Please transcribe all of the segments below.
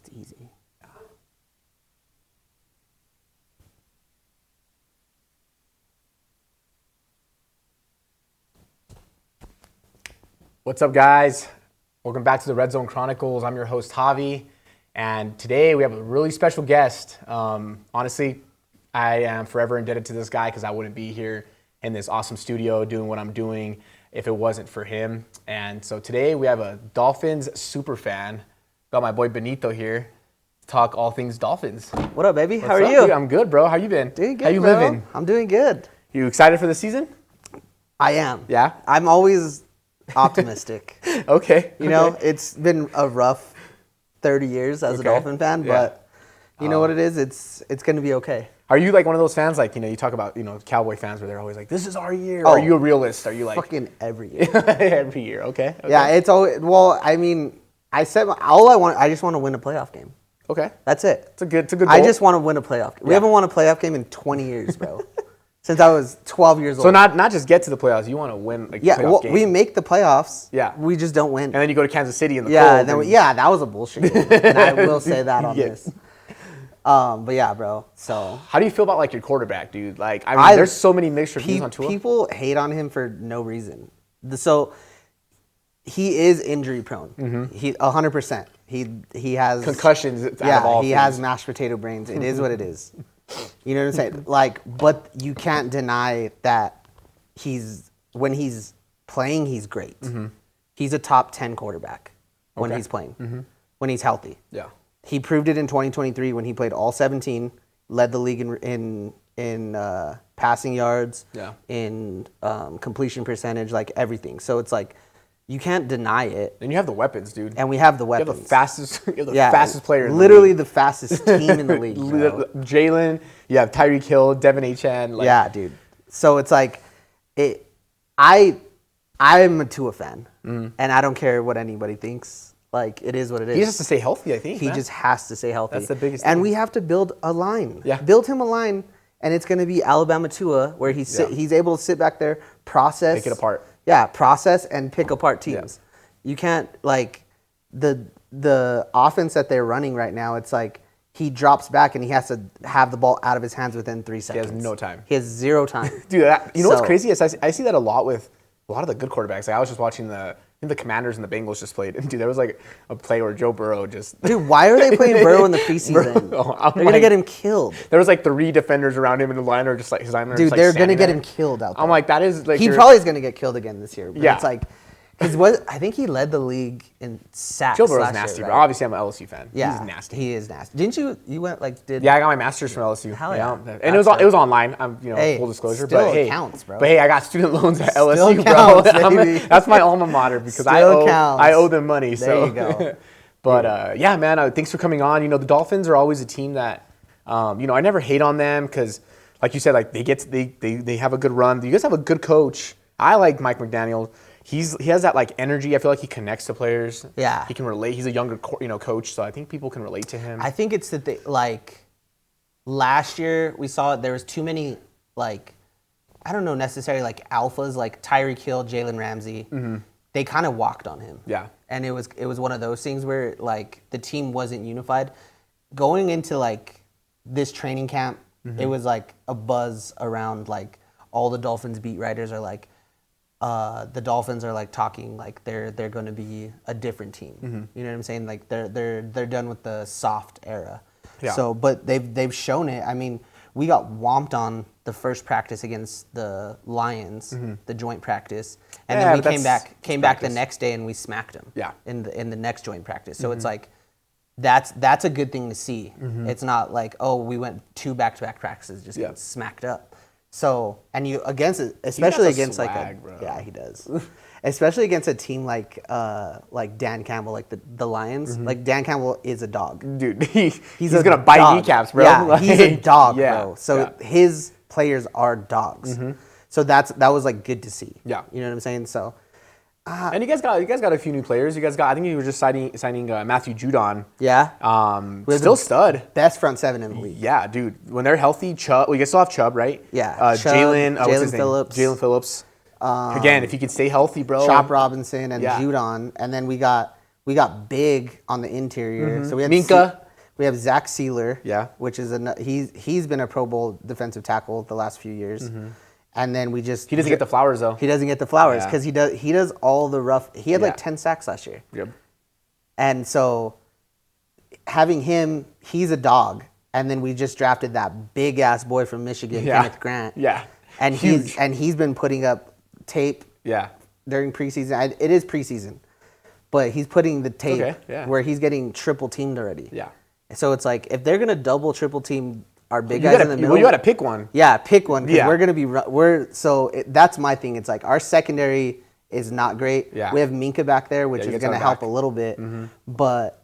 It's easy. What's up, guys? Welcome back to the Red Zone Chronicles. I'm your host, Javi, and today we have a really special guest. Honestly, I am forever indebted to this guy because I wouldn't be here in this awesome studio doing what I'm doing if it wasn't for him. And so today we have a Dolphins superfan. Got my boy Benito here to talk all things Dolphins. What up, baby? How are What's up, you? dude? I'm good, bro. How you been? Doing good, How you bro. living? I'm doing good. You excited for the season? I am. Yeah? I'm always optimistic. Okay. You know, it's been a rough 30 years as a Dolphin fan, but you know what it is? It's going to be okay. Are you like one of those fans, like, you know, you talk about, you know, Cowboy fans where they're always like, this is our year? Or are you a realist? Are you like... Fucking every year. Every year, okay. Yeah, it's always... Well, I mean, I said I just want to win a playoff game. Okay. That's it. It's a good goal. I just want to win a playoff game. We haven't won a playoff game in 20 years, bro. Since I was 12 years old. So not just get to the playoffs, you want to win a playoff game. We make the playoffs. Yeah. We just don't win. And then you go to Kansas City in the cold. That was a bullshit game. And I will say that on this. But yeah, bro. So how do you feel about like your quarterback, dude? Like, I mean, there's so many mixed reviews on Tua. People hate on him for no reason. So he is injury prone. Mm-hmm. He 100%. He has concussions. Out of all he things. has mashed potato brains. It is what it is. You know what I'm saying? Like, but you can't deny that when he's playing, he's great. Mm-hmm. He's a top 10 quarterback when he's playing, when he's healthy. Yeah. He proved it in 2023 when he played all 17, led the league in passing yards, in completion percentage, like everything. So it's like you can't deny it. And you have the weapons, dude. And we have the weapons. You have the fastest player. Literally the fastest team in the league. Jalen, you have Tyreek Hill, Devin Achane. Like, yeah, dude. So it's like I'm a Tua fan, and I don't care what anybody thinks. Like, it is what it is. He just has to stay healthy, I think. He just has to stay healthy. That's the biggest And thing. we have to build a line. Yeah. Build him a line, and it's going to be Alabama Tua, where he's able to sit back there, process. Take it apart. Yeah, process and pick apart teams. Yeah. You can't, like, the offense that they're running right now, it's like he drops back and he has to have the ball out of his hands within 3 seconds. He has no time. He has 0 time. Dude, you know what's crazy? Is I see that a lot with a lot of the good quarterbacks. Like, I was just watching the Commanders and the Bengals just played. And dude, there was like a play where Joe Burrow just... Dude, why are they playing Burrow in the preseason? They're going to get him killed. There was like 3 defenders around him in the line, or just like his lineman. Dude, they're going to get him killed out there. I'm like, that is like... He probably is going to get killed again this year. But yeah. It's like... Because I think he led the league in sacks. Joe Burrow's nasty, year, bro. right? Obviously, I'm an LSU fan. Yeah, he's nasty. He is nasty. Didn't you went like did? Yeah, I got my master's from LSU. Hell yeah. And it was online. Full disclosure. Still but hey, counts, bro. But hey, I got student loans at Still LSU, counts, bro. baby. That's my alma mater because I owe them money. There you go. But yeah, man. Thanks for coming on. You know, the Dolphins are always a team that, I never hate on them because, like you said, like they have a good run. You guys have a good coach. I like Mike McDaniel. He has that like energy. I feel like he connects to players. Yeah. He can relate. He's a younger coach, so I think people can relate to him. I think it's that last year we saw there was too many like I don't know necessarily like alphas like Tyreek Hill, Jalen Ramsey. Mm-hmm. They kind of walked on him. Yeah. And it was one of those things where like the team wasn't unified. Going into like this training camp, it was like a buzz around like all the Dolphins beat writers are like the Dolphins are like talking like they're going to be a different team. Mm-hmm. You know what I'm saying? Like they're done with the soft era. Yeah. So, but they've shown it. I mean, we got whomped on the first practice against the Lions, the joint practice, and then we came back the next day and we smacked them. Yeah. In the next joint practice. So it's like that's a good thing to see. Mm-hmm. It's not like we went 2 back-to-back practices just getting smacked up. So, and you especially against swag, bro. Yeah, he does. Especially against a team like Dan Campbell, like the Lions. Mm-hmm. Like Dan Campbell is a dog, dude. He's gonna bite kneecaps, bro. Yeah, like, he's a dog, yeah, bro. So his players are dogs. Mm-hmm. So that was like good to see. Yeah, you know what I'm saying. So, and you guys got a few new players. I think you were just signing Matthew Judon. Yeah. Still stud. Best front 7 in the league. Yeah, dude. When they're healthy, Chubb. We still have Chubb, right? Yeah. Jalen Phillips. Jalen Phillips. Again, if you could stay healthy, bro. Chop Robinson and Judon, and then we got We got big on the interior. So we had Minka. We have Zach Sealer. Yeah. Which is he's been a Pro Bowl defensive tackle the last few years. And then he doesn't get the flowers though. He doesn't get the flowers because he does all the rough. He had like 10 sacks last year. Yep. And so having him, he's a dog. And then we just drafted that big ass boy from Michigan, Kenneth Grant. Yeah. And he's been putting up tape. Yeah. During preseason. It is preseason, but he's putting the tape where he's getting triple teamed already. Yeah. So it's like if they're gonna double triple team our big guys in the middle, well, you got to pick one. Yeah, pick one because we're gonna be that's my thing. It's like our secondary is not great. Yeah. We have Minka back there, which is gonna help a little bit, but.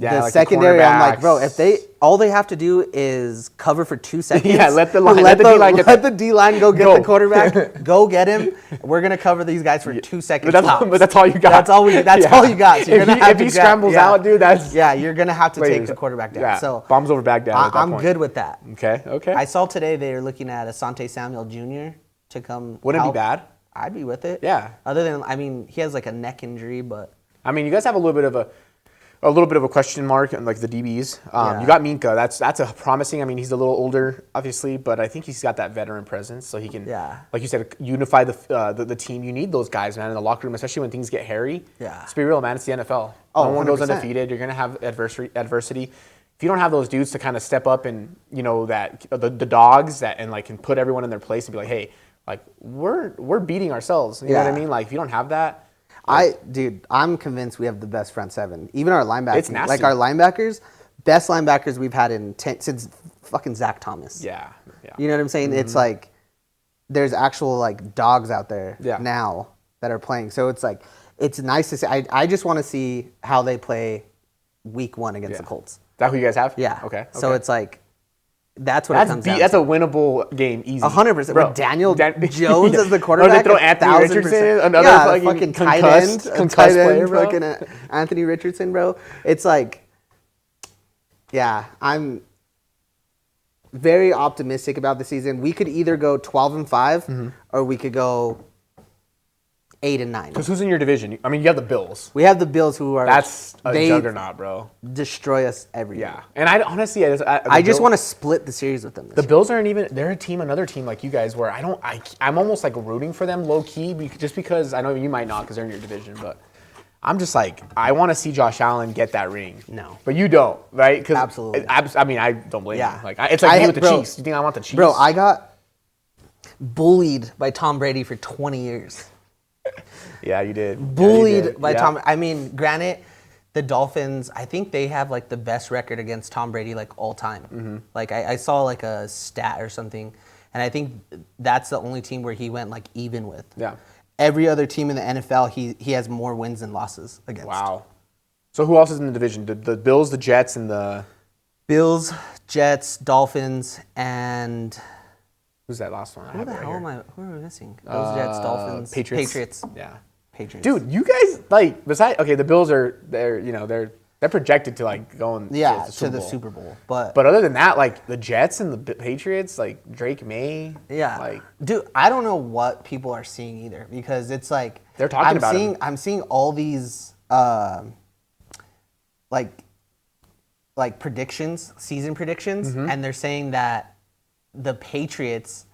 Yeah, the like secondary, I'm like, bro, if all they have to do is cover for 2 seconds. Let the D-line go get the quarterback, go get him. We're gonna cover these guys for 2 seconds. But that's all you got. That's all you got. So if he scrambles out, dude, you're gonna have to take the quarterback down. Yeah. So bombs over Baghdad. I'm good with that. Okay. I saw today they are looking at Asante Samuel Jr. to come. Wouldn't it be bad? I'd be with it. Yeah. Other than, he has like a neck injury, but. You guys have a little bit of a question mark on like the DBs. You got Minka. That's a promising. He's a little older, obviously, but I think he's got that veteran presence, so he can, like you said, unify the team. You need those guys, man, in the locker room, especially when things get hairy. Yeah. Let's be real, man. It's the NFL. Oh, no one goes 100%. undefeated. You're gonna have adversity. If you don't have those dudes to kind of step up and that the dogs that and like can put everyone in their place and be like, hey, like we're beating ourselves. You know what I mean? Like if you don't have that. I'm convinced we have the best front seven. Even our linebackers. It's nasty. Like our linebackers, best linebackers we've had since fucking Zach Thomas. Yeah. You know what I'm saying? It's like there's actual like dogs out there now that are playing. So it's like it's nice to see. I just want to see how they play week 1 against the Colts. Is that who you guys have? Yeah. Okay. So it's like that's what it comes down to. That's a winnable game, easy. 100%. Bro, With Daniel Jones as the quarterback. Or they throw Anthony Richardson, another fucking tight end player, bro. fucking Anthony Richardson, bro. It's like, I'm very optimistic about the season. We could either go 12-5 or we could go 8-9. Because who's in your division? You have the Bills. We have the Bills who are that's a juggernaut, bro. Destroy us every year. Yeah, and I honestly, I just want to split the series with them. The Bills aren't even. They're another team like you guys, where I'm almost like rooting for them low key, just because I know you might not because they're in your division, but I'm just like I want to see Josh Allen get that ring. No, but you don't, right? Absolutely. I don't blame you. Like it's like me with the Chiefs. You think I want the Chiefs? Bro, I got bullied by Tom Brady for 20 years. Yeah, you did. Bullied by Tom. Granted, the Dolphins, I think they have like the best record against Tom Brady like all time. Like I saw like a stat or something, and I think that's the only team where he went like even with. Yeah. Every other team in the NFL, he has more wins than losses against. Wow. So who else is in the division? The Bills, the Jets, and the Bills, Jets, Dolphins, and who's that last one? Who are we missing? Bills, Jets, Dolphins, Patriots. Yeah. Patriots. Dude, you guys the Bills they're projected to like go in to the Super Bowl. But other than that, like the Jets and the Patriots, like Drake May. Yeah. Like dude, I don't know what people are seeing either because it's like they're talking about him. I'm seeing all these like predictions, season predictions, and they're saying that the Patriots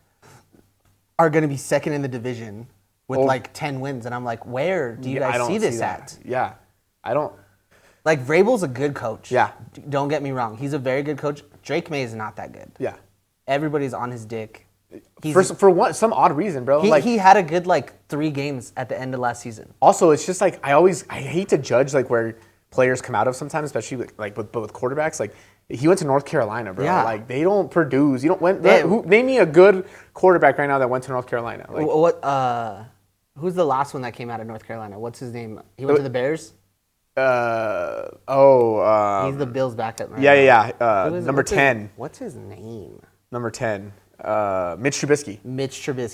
are going to be second in the division with like 10 wins, and I'm like, where do you guys see this at? Yeah, I don't. Like Vrabel's a good coach. Yeah, don't get me wrong, he's a very good coach. Drake May is not that good. Yeah, everybody's on his dick. For some odd reason, bro. He had a good 3 games at the end of last season. Also, it's just like I hate to judge like where players come out of sometimes, especially with quarterbacks. Like he went to North Carolina, bro. Yeah. Like they don't produce. You don't name me a good quarterback right now that went to North Carolina. Like, who's the last one that came out of North Carolina? What's his name? He went to the Bears. He's the Bills backup. Right Yeah. Number 10. What's his name? Number 10. Mitch Trubisky.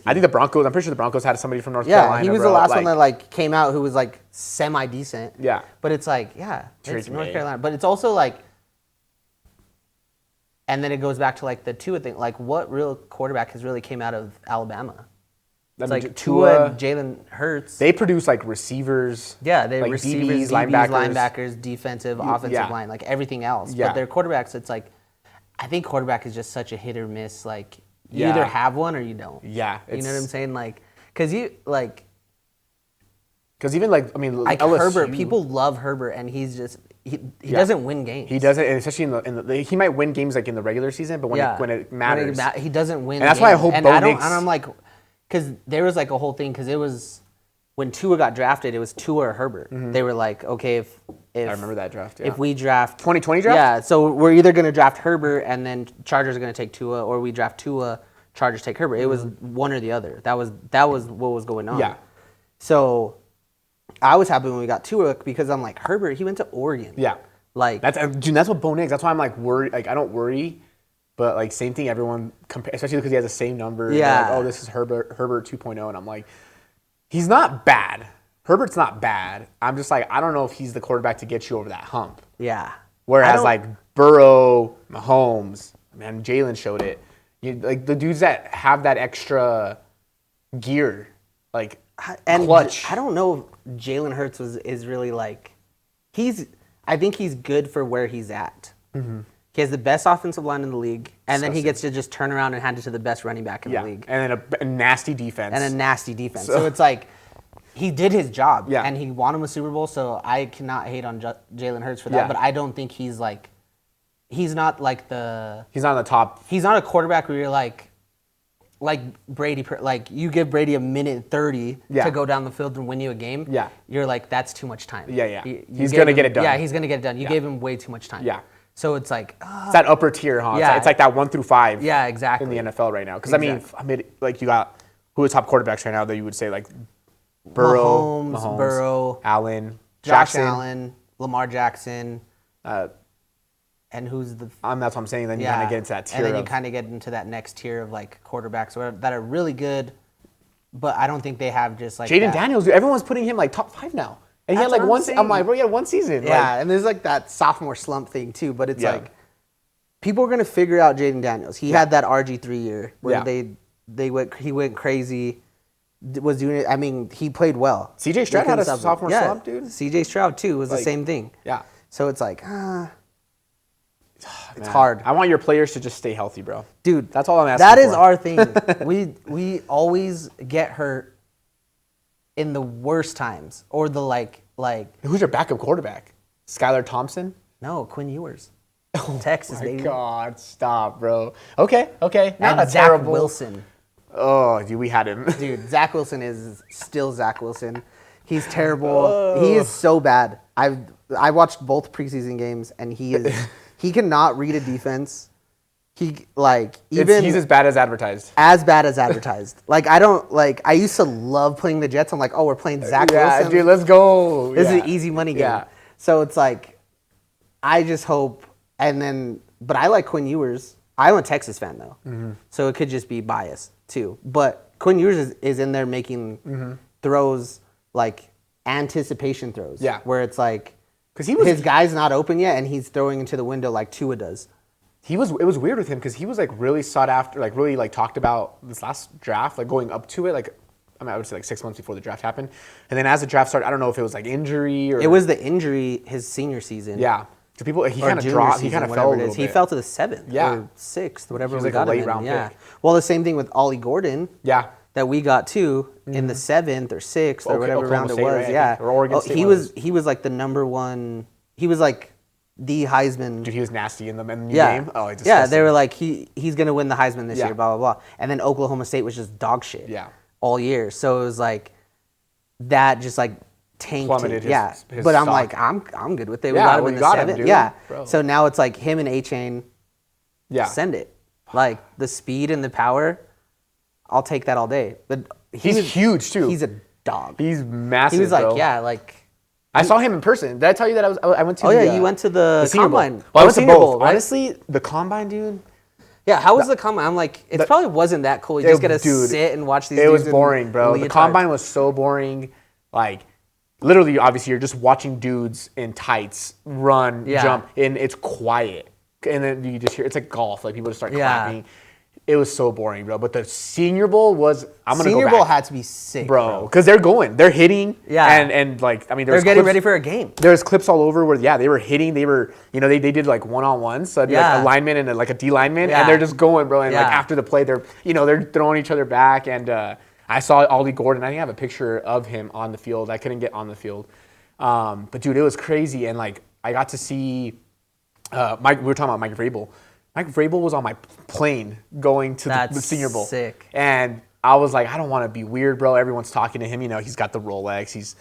I think the Broncos. I'm pretty sure the Broncos had somebody from North Carolina. Yeah, he was the last one that came out who was semi decent. Yeah. But it's it's North Carolina. But it's also and then it goes back to the Tua thing. Like, what real quarterback has really came out of Alabama? It's like Tua and Jalen Hurts. They produce like receivers. Yeah, they like receivers, DBs, linebackers, defensive, offensive line, like everything else. Yeah. But their quarterbacks, it's like, I think quarterback is just such a hit or miss. Like, you either have one or you don't. Yeah. You know what I'm saying? Like, because you, like... Because even like, I mean, like LSU, Herbert, people love Herbert, and he's just... He doesn't win games. He doesn't, and especially in the he might win games like in the regular season, but when it matters, he doesn't win. And that's why I hope Bo Nix. And I'm like, because there was like a whole thing, because it was when Tua got drafted, it was Tua or Herbert. Mm-hmm. They were like, okay, if I remember that draft. Yeah. If we draft 2020 draft, yeah, so we're either going to draft Herbert and then Chargers are going to take Tua, or we draft Tua, Chargers take Herbert. It was one or the other. That was what was going on. Yeah. So I was happy when we got Tua because I'm like, Herbert, he went to Oregon. Yeah. Like that's what Bo Nix. That's why I'm like worried. Like I don't worry, but like same thing. Everyone especially because he has the same number. Yeah. Like, oh, this is Herbert 2.0, and I'm like, he's not bad. Herbert's not bad. I'm just like, I don't know if he's the quarterback to get you over that hump. Yeah. Whereas like Burrow, Mahomes, man, Jalen showed it. Like the dudes that have that extra gear, like and clutch. I don't know if Jalen Hurts is really like I think he's good for where he's at. Mm-hmm. He has the best offensive line in the league, and then he gets to just turn around and hand it to the best running back in the league. And then a nasty defense. So it's like he did his job, yeah. and he won him a Super Bowl, so I cannot hate on Jalen Hurts for that, but I don't think he's not in the top. He's not a quarterback where you're like Brady, like you give Brady a minute 30 to go down the field and win you a game. Yeah. You're like, that's too much time. Yeah. He's going to get it done. Yeah, he's going to get it done. You gave him way too much time. Yeah. So it's like... it's that upper tier, huh? Yeah. It's like that 1 through 5. Yeah, exactly. In the NFL right now. Because, exactly. I mean, like you got... Who are the top quarterbacks right now that you would say like Burrow, Mahomes, Allen, Josh Jackson. Allen, Lamar Jackson, and who's the... that's what I'm saying. Then you kind of get into that tier. And then you kind of get into that next tier of like quarterbacks that are really good, but I don't think they have just like Jaden Daniels. Dude, everyone's putting him like top 5 now. And he had like one. I'm like, bro, he had one season. Yeah, and there's like that sophomore slump thing too. But it's like people are gonna figure out Jaden Daniels. He had that RG3 year where he went crazy. Was doing it. I mean, he played well. CJ Stroud had a sophomore slump, dude. CJ Stroud too was the same thing. Yeah. So it's like, it's hard. I want your players to just stay healthy, bro. Dude, that's all I'm asking. That is our thing. we always get hurt in the worst times, or the like. Who's your backup quarterback? Skylar Thompson? No, Quinn Ewers. Texas, my baby. God, stop, bro. Okay. Not and Zach terrible. Wilson. Oh, dude, we had him. Dude, Zach Wilson is still Zach Wilson. He's terrible. He is so bad. I watched both preseason games, and he cannot read a defense. He's as bad as advertised. As bad as advertised. I used to love playing the Jets. I'm like, oh, we're playing Zach Wilson. Yeah, dude, let's go. This is an easy money game. Yeah. So it's like, I just hope, but I like Quinn Ewers. I'm a Texas fan though, so it could just be bias too. But Quinn Ewers is in there making throws, like anticipation throws. Yeah. Where it's like, because his guy's not open yet, and he's throwing into the window like Tua does. It was weird with him because he was like really sought after, like really like talked about this last draft, like going up to it, like I would say like 6 months before the draft happened, and then as the draft started, I don't know if it was like injury or it was the injury his senior season. Yeah, to people he kind of dropped, he kind of fell a little bit. He fell to the 7th or 6th, whatever. He was like a late round pick. Well, the same thing with Ollie Gordon. Yeah. That we got too in the 7th or 6th or whatever round it was. Right, or Oregon State. He was like the number one. He was like the Heisman. Dude, he was nasty in the new game. Oh, yeah, they were like he's gonna win the Heisman this year. Blah blah blah. And then Oklahoma State was just dog shit. Yeah. All year, so it was like that just like tanked. Plummeted his but I'm stock. like I'm good with it. We got him in the 7th. Yeah. Bro. So now it's like him and A-Chain. Yeah. Send it. Like the speed and the power. I'll take that all day. But he's huge too. He's a dog. He's massive. He was like, bro. I saw him in person. Did I tell you that I went to? Oh yeah, you went to the combine. Well, I went to both. Bowl, right? Honestly, the combine, dude. Yeah, how was the combine? I'm like, it probably wasn't that cool. You just gotta sit and watch these. It dudes was boring, bro. The combine was so boring. Like, literally, obviously, you're just watching dudes in tights run, jump, and it's quiet. And then you just hear it's like golf. Like people just start clapping. It was so boring, bro. But the Senior Bowl was, I'm going to go back. Senior Bowl had to be sick, bro. Because they're hitting. Yeah. And like, I mean, they're getting ready for a game. There's clips all over where, they were hitting. They were, they did like one-on-ones. So it'd be like a lineman and like a D lineman. Yeah. And they're just going, bro. And like after the play, they're throwing each other back. And I saw Ollie Gordon. I think I have a picture of him on the field. I couldn't get on the field. But dude, it was crazy. And like, I got to see, we were talking about Mike Vrabel. Mike Vrabel was on my plane going to the Senior Bowl. Sick. And I was like, I don't want to be weird, bro. Everyone's talking to him. He's got the Rolex. He's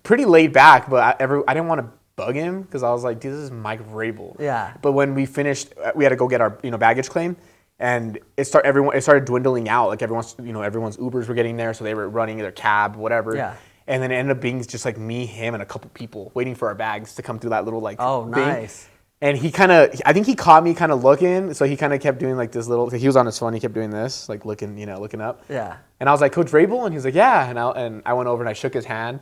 pretty laid back, but I didn't want to bug him because I was like, dude, this is Mike Vrabel. Yeah. But when we finished, we had to go get our baggage claim, and it started dwindling out. Like everyone's Ubers were getting there, so they were running their cab, whatever. Yeah. And then it ended up being just like me, him, and a couple people waiting for our bags to come through that little like Oh, thing. nice. And he I think he caught me kind of looking, so he kind of kept doing like this little, he was on his phone, he kept doing this, like looking up. Yeah. And I was like, Coach Vrabel? And he was like, yeah. And I went over and I shook his hand,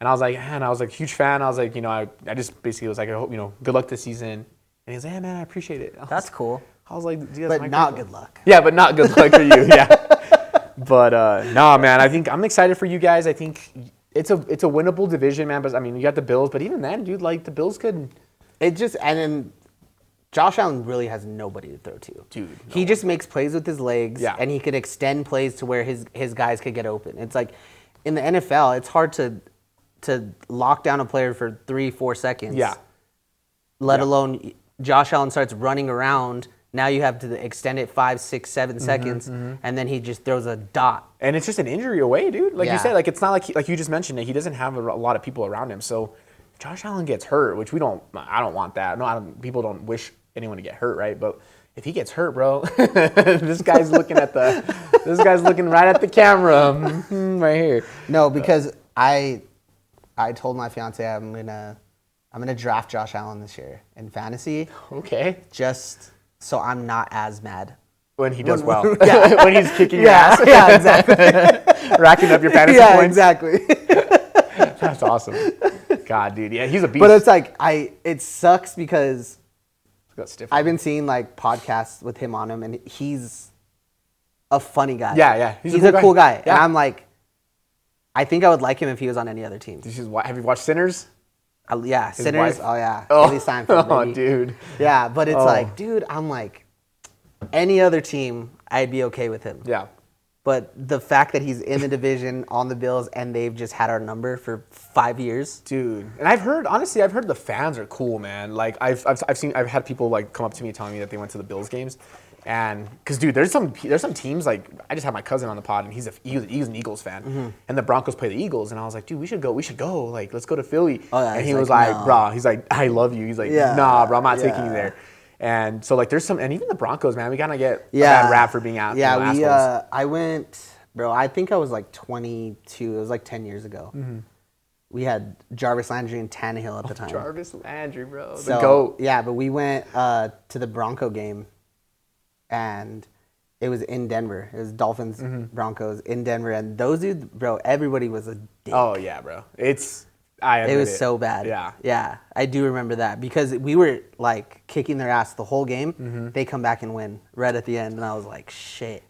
and I was like, huge fan. I was like, I just basically was like, I hope, good luck this season. And he was like, yeah, man, I appreciate it. That's cool. I was like, dude, but not good luck. Yeah, but not good luck for you, yeah. But nah, man, I think I'm excited for you guys. I think it's a winnable division, man. But I mean, you got the Bills, but even then, dude, like the Bills could. And then Josh Allen really has nobody to throw to. Dude. He just makes plays with his legs, Yeah. and he could extend plays to where his guys could get open. It's like in the NFL, it's hard to lock down a player for 3-4 seconds. Yeah. Let alone Josh Allen starts running around. Now you have to extend it 5, 6, 7 seconds, and then he just throws a dot. And it's just an injury away, dude. Like you Yeah. said, like it's not like you just mentioned that he doesn't have a lot of people around him. So if Josh Allen gets hurt, which I don't want that. No, people don't wish anyone to get hurt, right? But if he gets hurt, bro, this guy's looking right at the camera, right here. No, because I told my fiance I'm gonna draft Josh Allen this year in fantasy. Okay. Just so I'm not as mad. When he does well. When he's kicking your ass. Yeah, exactly. Racking up your fantasy Yeah, points. exactly. That's awesome. God, dude. Yeah, he's a beast. But it's like it sucks because got stiff. I've been seeing like podcasts with him on him, and he's a funny guy. Yeah. He's a cool guy. Yeah. And I'm like, I think I would like him if he was on any other team. Have you watched Sinners? Yeah, Sinners. Wife? Oh yeah. Oh, Haley Steinfeld, baby. Dude. Yeah, but it's like, dude, I'm like, any other team, I'd be okay with him. Yeah. But the fact that he's in the division on the Bills and they've just had our number for 5 years, dude. And I've heard the fans are cool, man. Like I've had people like come up to me telling me that they went to the Bills games, and because dude, there's some teams like I just had my cousin on the pod and he's an Eagles fan, and the Broncos play the Eagles, and I was like, dude, we should go, like let's go to Philly. Oh, yeah, and he's he was like, like, no. bro, he's like, I love you. He's like, Yeah. nah, bro, I'm not taking you Yeah. there. And so like there's some, and even the Broncos, man, we kind of get a bad rap for being out. Yeah, assholes. I went, bro. I think I was like 22. It was like 10 years ago. We had Jarvis Landry and Tannehill at the time. Jarvis Landry, bro, the So, GOAT. Yeah, but we went to the Bronco game, and it was in Denver. It was Dolphins, Broncos in Denver, and those dudes, bro, everybody was a dick. Oh yeah, bro. It was so bad. Yeah. Yeah, I do remember that because we were like kicking their ass the whole game. They come back and win right at the end, and I was like, shit.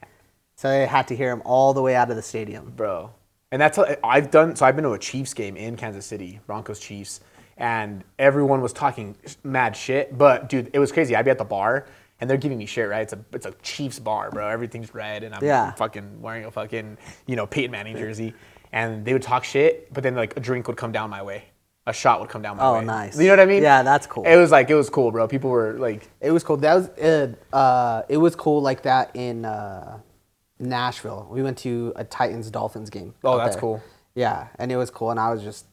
So I had to hear him all the way out of the stadium. Bro. And that's what I've done. So I've been to a Chiefs game in Kansas City, Broncos Chiefs, and everyone was talking mad shit. But dude, it was crazy. I'd be at the bar and they're giving me shit, right? It's a Chiefs bar, bro. Everything's red, and I'm fucking wearing a fucking Peyton Manning jersey. And they would talk shit, but then like a drink would come down my way. A shot would come down my way. Oh, nice. You know what I mean? Yeah, that's cool. It was cool, bro. People were like, it was cool. That was it was cool like that in Nashville. We went to a Titans Dolphins game. oh, that's cool. Yeah, and it was cool, and I was just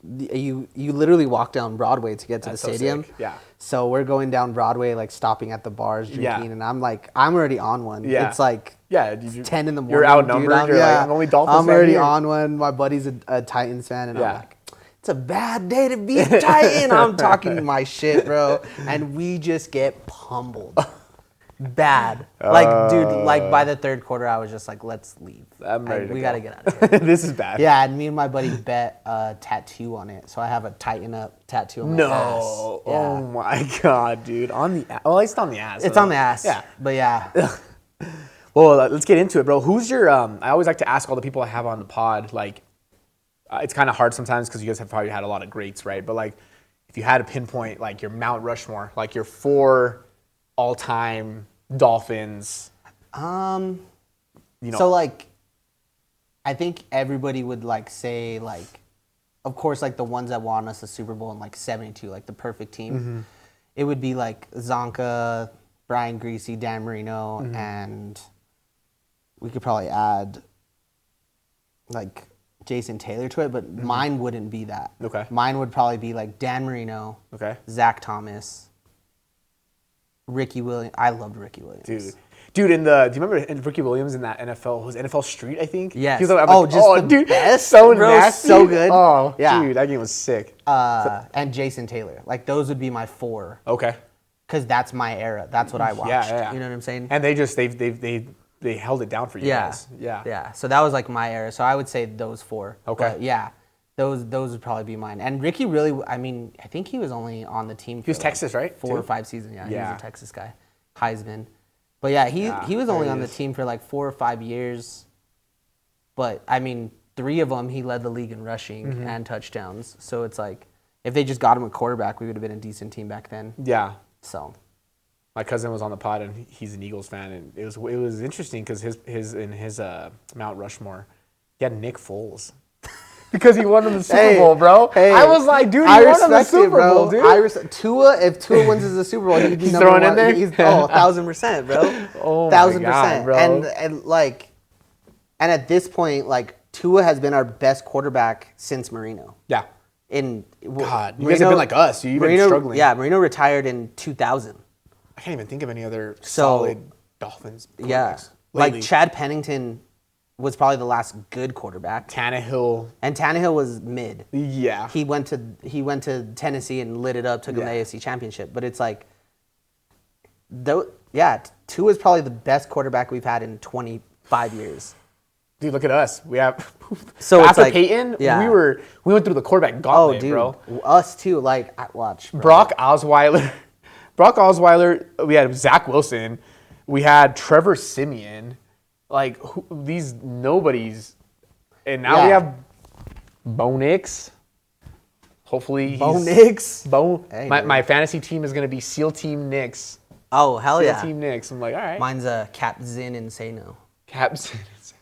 you literally walk down Broadway to get to That's the so stadium. sick. Yeah. So we're going down Broadway, like stopping at the bars, drinking, and I'm like, I'm already on one. Yeah. It's like Yeah, 10 in the morning. You're outnumbered. Dude. You're like, I'm only Dolphins I'm fan already here. on one. My buddy's a Titans fan, and Yeah. I'm like, it's a bad day to be a Titan. I'm talking my shit, bro, and we just get pummeled. Bad. Like, dude, like by the third quarter, I was just like, let's leave. I'm ready to We go. got to get out of here. This is bad. Yeah, and me and my buddy bet a tattoo on it. So I have a Tighten Up tattoo on my ass. No. Yeah. Oh my god, dude. On the well, at least on the ass. It's though. on the ass. Yeah. But yeah. Well, let's get into it, bro. Who's your? I always like to ask all the people I have on the pod. Like, it's kind of hard sometimes because you guys have probably had a lot of greats, right? But like, if you had to pinpoint like your Mount Rushmore, like your 4 all-time Dolphins. So like, I think everybody would like say like, of course, like the ones that won us the Super Bowl in like '72, like the perfect team. Mm-hmm. It would be like Zonka, Brian Greasy, Dan Marino, and we could probably add like Jason Taylor to it, but mine wouldn't be that. Okay. Mine would probably be like Dan Marino, Zach Thomas, Ricky Williams. I loved Ricky Williams. Dude, do you remember Ricky Williams in that NFL? It was NFL Street, I think? Yes. He was like, the best. So bro, nasty. So good. Oh, yeah. Dude, that game was sick. And Jason Taylor. Like, those would be my 4. Okay. Because that's my era. That's what I watched. Yeah. You know what I'm saying? And they held it down for you guys. Yeah. Yeah. So that was like my era. So I would say those 4. Okay. But yeah. Those would probably be mine. And Ricky really, I mean, I think he was only on the team for he was Texas, right? 4 or 5 seasons. Yeah. He was a Texas guy. Heisman. But yeah, he was only on the team for like 4 or 5 years. But I mean, 3 of them he led the league in rushing and touchdowns. So it's like, if they just got him a quarterback, we would have been a decent team back then. Yeah. So, my cousin was on the pod and he's an Eagles fan, and it was interesting because his Mount Rushmore, he had Nick Foles. Because he won the Super Bowl, bro. Hey, I was like, dude, he won the Super Bowl, dude. If Tua wins the Super Bowl, he'd be he's number throwing 1. in there? He's 1,000%, bro. Oh, 1,000%, bro. And at this point, like, Tua has been our best quarterback since Marino. Yeah. God, you guys have been like us. You've been struggling. Yeah, Marino retired in 2000. I can't even think of any other solid Dolphins quarterbacks. Yeah. Lately. Like, Chad Pennington was probably the last good quarterback. Tannehill. And Tannehill was mid. Yeah. He went to Tennessee and lit it up, took him to the AFC Championship. But it's like, Tua is probably the best quarterback we've had in 25 years. Dude, look at us. We have so after like, Peyton, yeah. we went through the quarterback gauntlet, dude, bro. Us too. Like, watch. Bro. Brock Osweiler. We had Zach Wilson. We had Trevor Siemian. Like, these nobodies. And now we have Bo Nix. Hopefully he's... Bo Nix? Hey, my fantasy team is going to be SEAL Team Nix. Oh, hell yeah. SEAL Team Nix. I'm like, all right. Mine's Cap Zin Insano. Cap Zin Insano.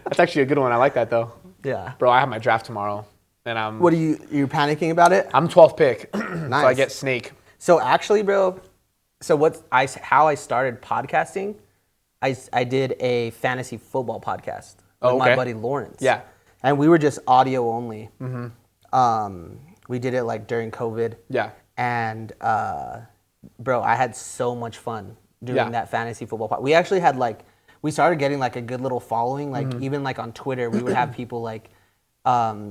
That's actually a good one. I like that, though. Yeah. Bro, I have my draft tomorrow. And I'm... What are you panicking about it? I'm 12th pick. Nice. So I get Snake. So actually, bro, how I started podcasting, I did a fantasy football podcast with my buddy Lawrence. Yeah. And we were just audio only. Mm-hmm. We did it like during COVID. Yeah. And bro, I had so much fun doing that fantasy football podcast. We actually had we started getting like a good little following. Like even like on Twitter, we would have people like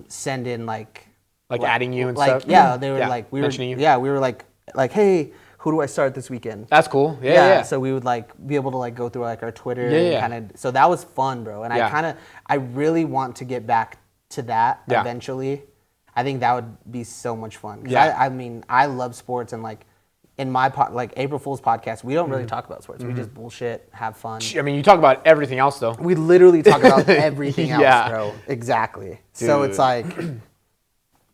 send in like adding you and like, stuff. Yeah, they were we were mentioning you. Yeah, we were like hey, who do I start this weekend? That's cool. Yeah. So we would be able to go through our Twitter and kind of. So that was fun, bro. And I really want to get back to that eventually. I think that would be so much fun. I mean, I love sports, and in my April Fools podcast, we don't really talk about sports. We just bullshit, have fun. I mean, you talk about everything else though. We literally talk about everything else, bro. Exactly. Dude. So it's like.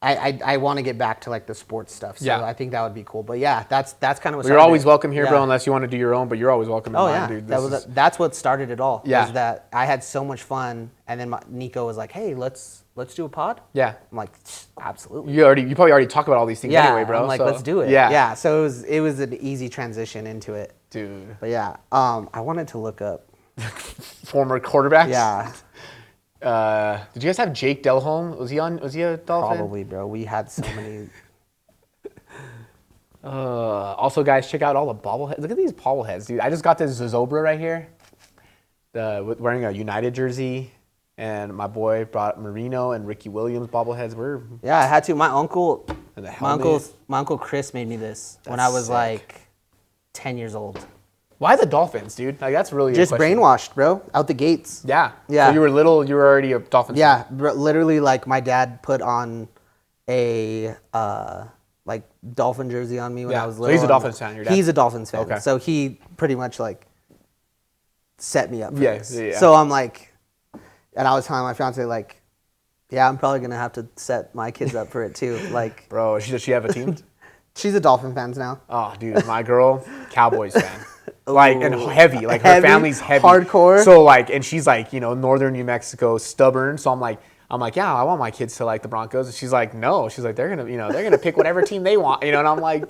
I want to get back to the sports stuff, so I think that would be cool. But yeah, that's kind of what. You're always welcome here, bro. Unless you want to do your own, but you're always welcome. Oh yeah, dude. That's what started it all. Yeah, was that I had so much fun, and then Nico was like, "Hey, let's do a pod." Yeah, I'm like, absolutely. You probably already talk about all these things anyway, bro. I'm like, let's do it. Yeah. So it was an easy transition into it, dude. But yeah, I wanted to look up former quarterbacks. Yeah. Did you guys have Jake Delhomme? Was he a Dolphin? Probably, bro. We had so many. Also, guys, check out all the bobbleheads. Look at these bobbleheads, dude. I just got this Zozobra right here. Wearing a United jersey, and my boy brought Marino and Ricky Williams bobbleheads. Yeah, I had to. My uncle Chris made me this when I was sick. 10 years old. Why the Dolphins, dude? That's really just brainwashed, bro. Out the gates. Yeah. Yeah. So you were little. You were already a Dolphins fan. Yeah, literally, my dad put on a Dolphin jersey on me when I was little. So he's a Dolphins fan. Your dad? He's a Dolphins fan. Okay. So he pretty much set me up for Yeah, this. yeah. So I'm like, and I was telling my fiance like, yeah, I'm probably gonna have to set my kids up for it too. Like, Bro, does she have a team? she's a Dolphin fan now. Oh, dude, my girl, Cowboys fan. Like, and Ooh. heavy. Like, her Heavy? family's heavy. Hardcore? So, like, and she's like, northern New Mexico, stubborn. So I'm like, yeah, I want my kids to like the Broncos. And she's like, no. She's like, they're gonna pick whatever team they want. And I'm like,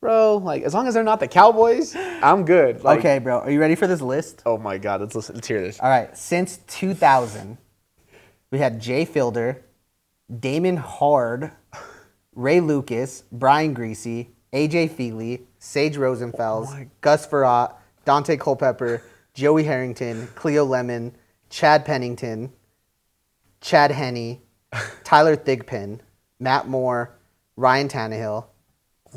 bro, like, as long as they're not the Cowboys, I'm good. Like, Okay, bro, are you ready for this list? oh my God, let's hear this. All right, since 2000, we had Jay Fielder, Damon Hard, Ray Lucas, Brian Greasy, AJ Feely, Sage Rosenfels, Gus Farrat, Dante Culpepper, Joey Harrington, Cleo Lemon, Chad Pennington, Chad Henne, Tyler Thigpen, Matt Moore, Ryan Tannehill,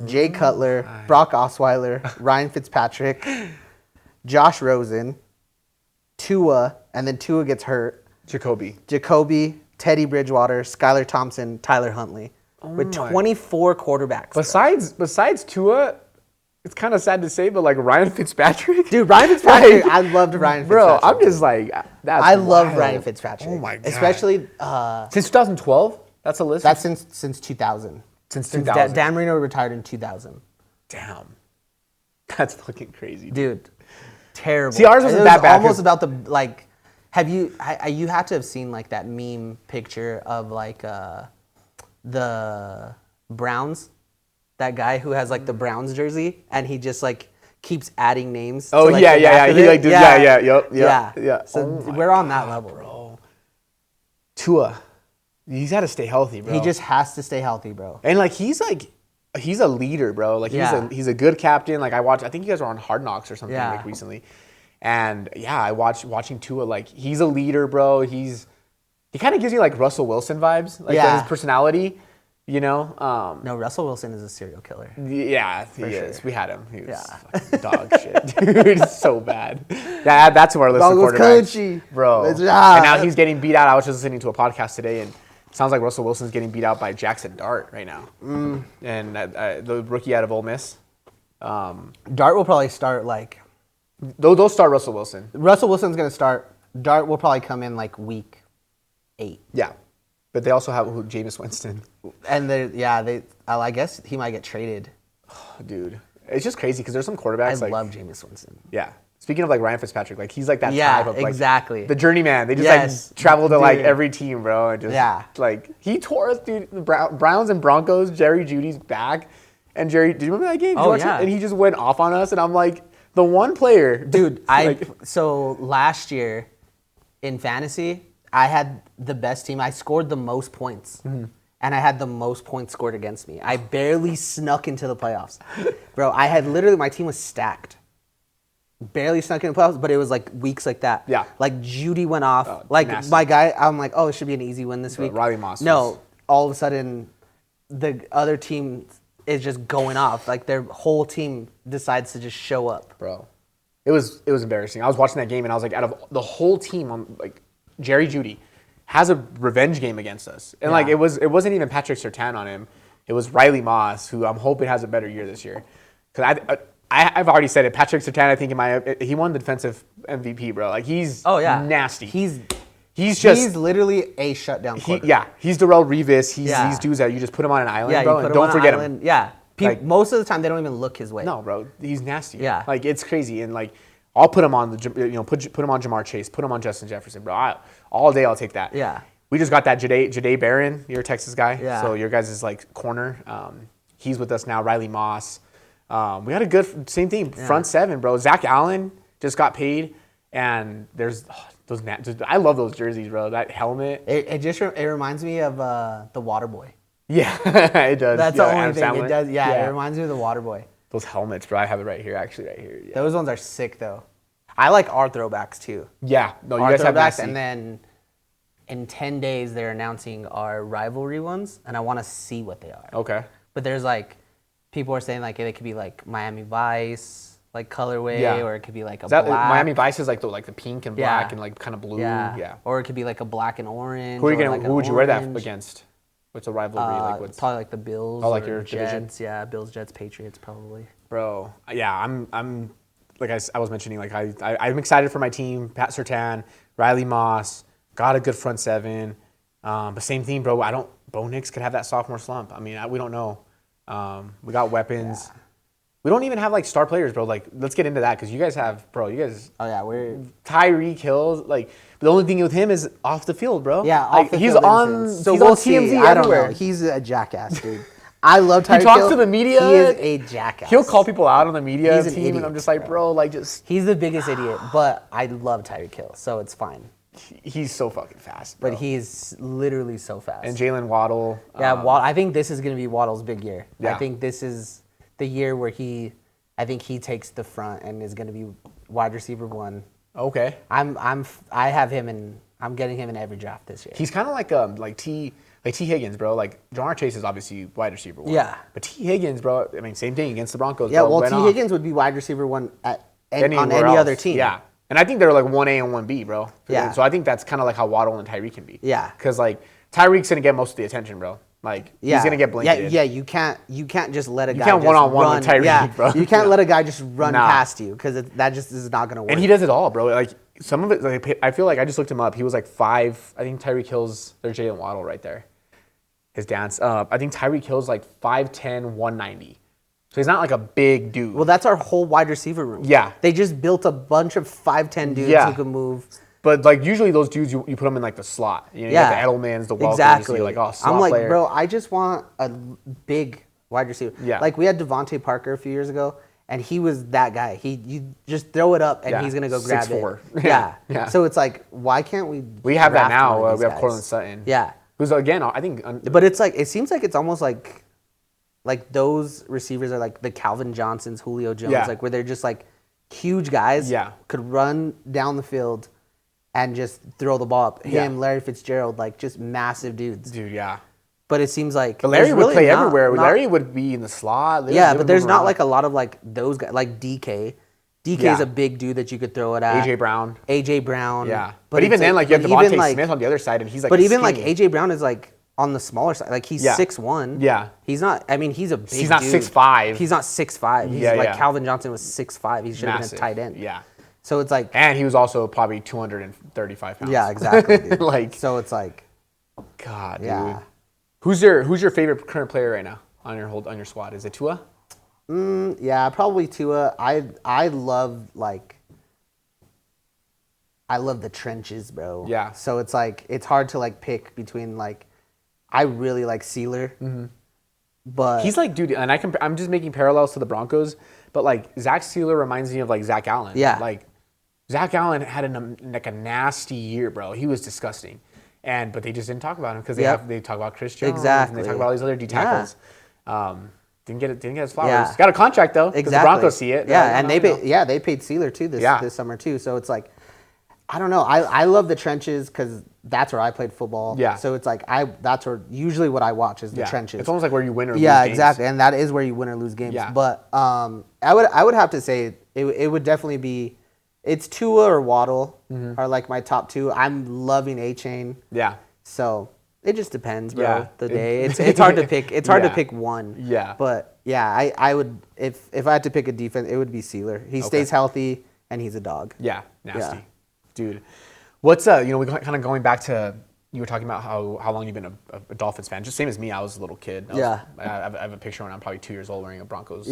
Jay Cutler, Brock Osweiler, Ryan Fitzpatrick, Josh Rosen, Tua, and then Tua gets hurt, Jacoby, Teddy Bridgewater, Skylar Thompson, Tyler Huntley. With 24 quarterbacks. Besides Tua, it's kind of sad to say, but like Ryan Fitzpatrick. Dude, Ryan Fitzpatrick, I loved Ryan Fitzpatrick. Bro, I'm just like, that's I love wild. Ryan Fitzpatrick. Oh my God. Especially Since 2012? That's a list? that's since 2000. Since 2000. Dan Marino retired in 2000. Damn. That's fucking crazy. Dude, terrible. See, ours wasn't It that bad, almost 'cause- about the like. Have you had to have seen like that meme picture of like the Browns, that guy who has like the Browns jersey and he just like keeps adding names. Oh, to, like, yeah, the yeah, back yeah. of He it. like did, yeah. So Oh my we're on that level, bro. Tua, he's got to stay healthy, bro. He just has to stay healthy, bro. and like he's a leader, bro. Like he's a good captain. Like I think you guys were on Hard Knocks or something like recently, and yeah, I watching Tua. Like he's a leader, bro. He kind of gives you like Russell Wilson vibes, like his personality. No, Russell Wilson is a serial killer. Yeah, he is. sure. We had him. He was fucking dog shit, dude. So bad. That's who our list of Broncos quarterbacks, coachy. bro. It's- And now he's getting beat out. I was just listening to a podcast today, and it sounds like Russell Wilson's getting beat out by Jackson Dart right now, and the rookie out of Ole Miss. Dart will probably start like. They'll start Russell Wilson. Russell Wilson's gonna start. Dart will probably come in like week 8. Yeah, but they also have Jameis Winston. And I guess he might get traded. Dude, it's just crazy because there's some quarterbacks. I love Jameis Winston. Yeah. Speaking of like Ryan Fitzpatrick, like he's like that Yeah, type of like exactly. the journeyman. They just Yes, like travel to like dude. every team, bro, and just like he tore us, dude. The Browns and Broncos. Jerry Jeudy's back, and Jerry. Do you remember that game? Did you watch it? And he just went off on us, and I'm like the one player, Dude. like, So last year in fantasy, I had the best team. I scored the most points. And I had the most points scored against me. I barely snuck into the playoffs. Bro, I had literally, my team was stacked. Barely snuck into the playoffs, but it was like weeks like that. Yeah. Like Judy went off. Nasty. My guy, I'm like, oh, it should be an easy win this week. Riley Moss. No, all of a sudden, the other team is just going off. Like their whole team decides to just show up. bro. It was embarrassing. I was watching that game, and I was like, out of the whole team, on like Jerry Jeudy has a revenge game against us, and like it wasn't even Patrick Surtain on him. It was Riley Moss, who I'm hoping has a better year this year. Because I've already said it. Patrick Surtain, I think he won the defensive MVP, bro. Like he's nasty. He's literally a shutdown quarterback. He's Darrelle Revis. He's dudes that you just put him on an island, bro, and don't forget him. Yeah, Like, most of the time they don't even look his way. No, bro, he's nasty. Yeah, like it's crazy, and like I'll put him on put him on Jamar Chase, put him on Justin Jefferson, bro. All day I'll take that. Yeah. We just got that Jahdae Barron. You're a Texas guy, Yeah. so your guys' like corner. He's with us now. Riley Moss. We had a good same thing. Front seven, bro. Zach Allen just got paid, and there's those. I love those jerseys, bro. That helmet. It reminds me of the Waterboy. Yeah, it does. That's the only thing Sandler. it does. Yeah, it reminds me of the Waterboy. Those helmets, bro. I have it right here, actually, right here. Yeah. Those ones are sick, though. I like our throwbacks too. Yeah, no, you Our guys have throwbacks, nasty. and then in 10 days they're announcing our rivalry ones, and I want to see what they are. Okay. But there's like, people are saying like it could be like Miami Vice, like colorway, or it could be like a black. Miami Vice is like the pink and black and like kind of blue. Yeah. Or it could be like a black and orange. Who would you wear that against? What's a rivalry? Probably like the Bills. Oh, like or your Jets. division? Yeah, Bills, Jets, Patriots, probably. Bro, yeah, I'm like I was mentioning, like I'm excited for my team. Pat Surtain, Riley Moss, got a good front seven. But same thing, bro. Bo Nix could have that sophomore slump. I mean, we don't know. We got weapons. Yeah. We don't even have like star players, bro. Like, let's get into that because you guys have, bro. You guys. Oh yeah, we're Tyreek Hill. Like, the only thing with him is off the field, bro. Yeah, like, off the he's field. on. So he's we'll on TMZ see. everywhere. I don't know. He's a jackass, dude. I love Tyreek Hill. He talks to the media. He is a jackass. He'll call people out on the media He's an team, idiot, and I'm just like, bro, like just. He's the biggest idiot, but I love Tyreek Hill, so it's fine. He's so fucking fast, bro. But he's literally so fast. And Jalen Waddle. Yeah, I think this is going to be Waddle's big year. Yeah. I think this is the year where I think he takes the front and is going to be wide receiver 1. Okay. I have him in. I'm getting him in every draft this year. He's kind of like T Higgins, bro. Like Jamar Chase is obviously wide receiver 1. Yeah. But T Higgins, bro. I mean, same thing against the Broncos. Yeah. Bro, Well, T Higgins would be wide receiver 1 on any else. other team. Yeah. And I think they're like 1A and 1B, bro. Yeah. So I think that's kind of like how Waddle and Tyreek can be. Yeah. Because like Tyreek's gonna get most of the attention, bro. Like he's gonna get blanketed. Yeah. You can't just let a guy. You can't one-on-one run. with Tyreek, bro. You can't let a guy just run past you because that just is not gonna work. And he does it all, bro. Like some of it, like I feel like I just looked him up. He was like 5. I think Tyreek Hill's. There's Jalen Waddle right there. His dance. I think Tyreek Hill's like 5'10", 190. So he's not like a big dude. Well, that's our whole wide receiver room. Yeah. They just built a bunch of 5'10" dudes who can move. But like usually those dudes, you put them in like the slot. You know, you got the Edelmans, the Welkers. Exactly. You're like, oh, slot I'm like, player. bro, I just want a big wide receiver. Yeah. Like we had Devontae Parker a few years ago, and he was that guy. You just throw it up, and he's gonna go grab 6'4". it. Yeah. Yeah. So it's like, why can't we? We have that draft one now. of We these have guys? Cortland Sutton. Yeah. Who's again, I think. But it's like it seems like it's almost like those receivers are like the Calvin Johnsons, Julio Jones, like where they're just like huge guys. Yeah. Could run down the field and just throw the ball up. Him, Larry Fitzgerald, like just massive dudes. Dude, yeah. But it seems like But Larry would really play not, everywhere. Larry would be in the slot. Yeah, but there's not like a lot of like those guys, like DK. DK is a big dude that you could throw it at. AJ Brown. Yeah. But even then, like you have Devontae Smith on the other side, and he's like. But even skinny. like AJ Brown is like on the smaller side. Like he's 6'1". Yeah. He's not. I mean, he's a big. He's not dude. 6'5". He's not 6'5". He's like Calvin Johnson was 6'5". He should have been a tight end. Yeah. So it's like. And he was also probably 235 pounds. Yeah, exactly. Dude. Like. So it's like. God, dude. Yeah. Who's your favorite current player right now on your squad? Is it Tua? Yeah, probably Tua. I love the trenches, bro. Yeah. So it's like it's hard to like pick between like I really like Sealer, but He's like, dude, and I'm just making parallels to the Broncos, but like Zach Sealer reminds me of like Zach Allen. Yeah. Like Zach Allen had a nasty year, bro. He was disgusting. But they just didn't talk about him because they talk about Chris Jones Exactly. and they talk about all these other D tackles. Didn't get his flowers. Yeah. Got a contract though. exactly. The Broncos see it. Yeah, and they paid Sealer too this summer too. So it's like I don't know. I love the trenches because that's where I played football. Yeah. So it's like that's where usually what I watch is the trenches. It's almost like where you win or lose Yeah, games. exactly, and that is where you win or lose games. Yeah. But I would have to say it would definitely be it's Tua or Waddle are like my top two. I'm loving A-Chain. Yeah. So it just depends, bro. Yeah. The day it's hard to pick. It's hard to pick one. Yeah. But yeah, I would if I had to pick a defense, it would be Sealer. He stays healthy and he's a dog. Yeah, nasty. Yeah. Dude. What's we kind of going back to you were talking about how long you've been a Dolphins fan. Just same as me, I was a little kid. I have a picture when I'm probably 2 years old wearing a Broncos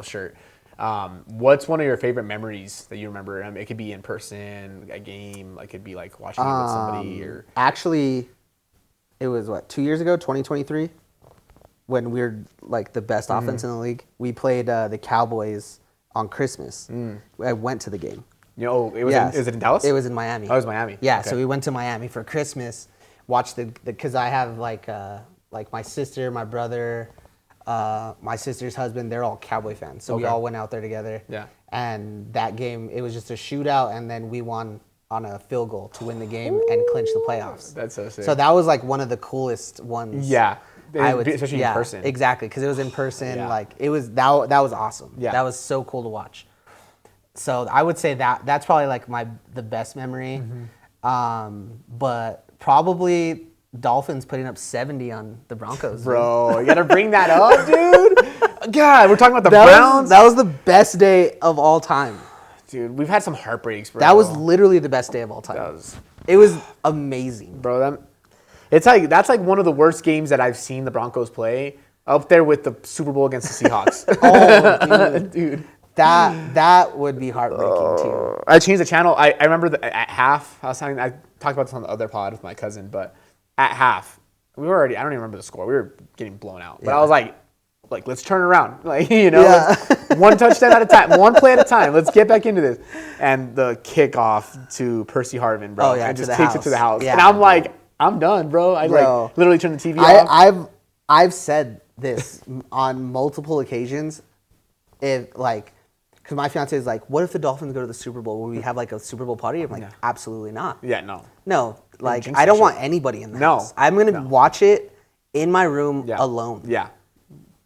shirt. What's one of your favorite memories that you remember? It could be in person, a game, it could be like watching it with somebody or actually it was 2 years ago, 2023, when we were like the best offense in the league. We played the Cowboys on Christmas. I went to the game. Is it in Dallas? It was in Miami. Oh, it was Miami. Yeah, Okay. so we went to Miami for Christmas, watched because I have like my sister, my brother, my sister's husband, they're all Cowboy fans. So we all went out there together. Yeah. And that game, it was just a shootout, and then we won on a field goal to win the game and clinch the playoffs. That's so sick. So that was like one of the coolest ones. Yeah. Especially in person. Exactly, because it was in person. Yeah. Like it was that was awesome. Yeah. That was so cool to watch. So I would say that's probably like the best memory. But probably Dolphins putting up 70 on the Broncos. Bro, you gotta bring that up, dude. God, we're talking about the Browns. That was the best day of all time. Dude, we've had some heartbreaks, bro. That was literally the best day of all time. It was amazing, bro. That's like one of the worst games that I've seen the Broncos play. Up there with the Super Bowl against the Seahawks. Oh, dude. That would be heartbreaking too. I changed the channel. I remember at half, I talked about this on the other pod with my cousin, but at half, I don't even remember the score. We were getting blown out. But I was like, let's turn around. One touchdown at a time, one play at a time. Let's get back into this. And the kickoff to Percy Harvin, bro. And just takes it to the house. Yeah, and I'm like, I'm done, bro. I literally turned the TV off. I've said this on multiple occasions. Because my fiance is like, what if the Dolphins go to the Super Bowl? Will we have like a Super Bowl party? I'm like, absolutely not. Yeah, no. No, I don't want anybody in the house. I'm going to watch it in my room alone. Yeah.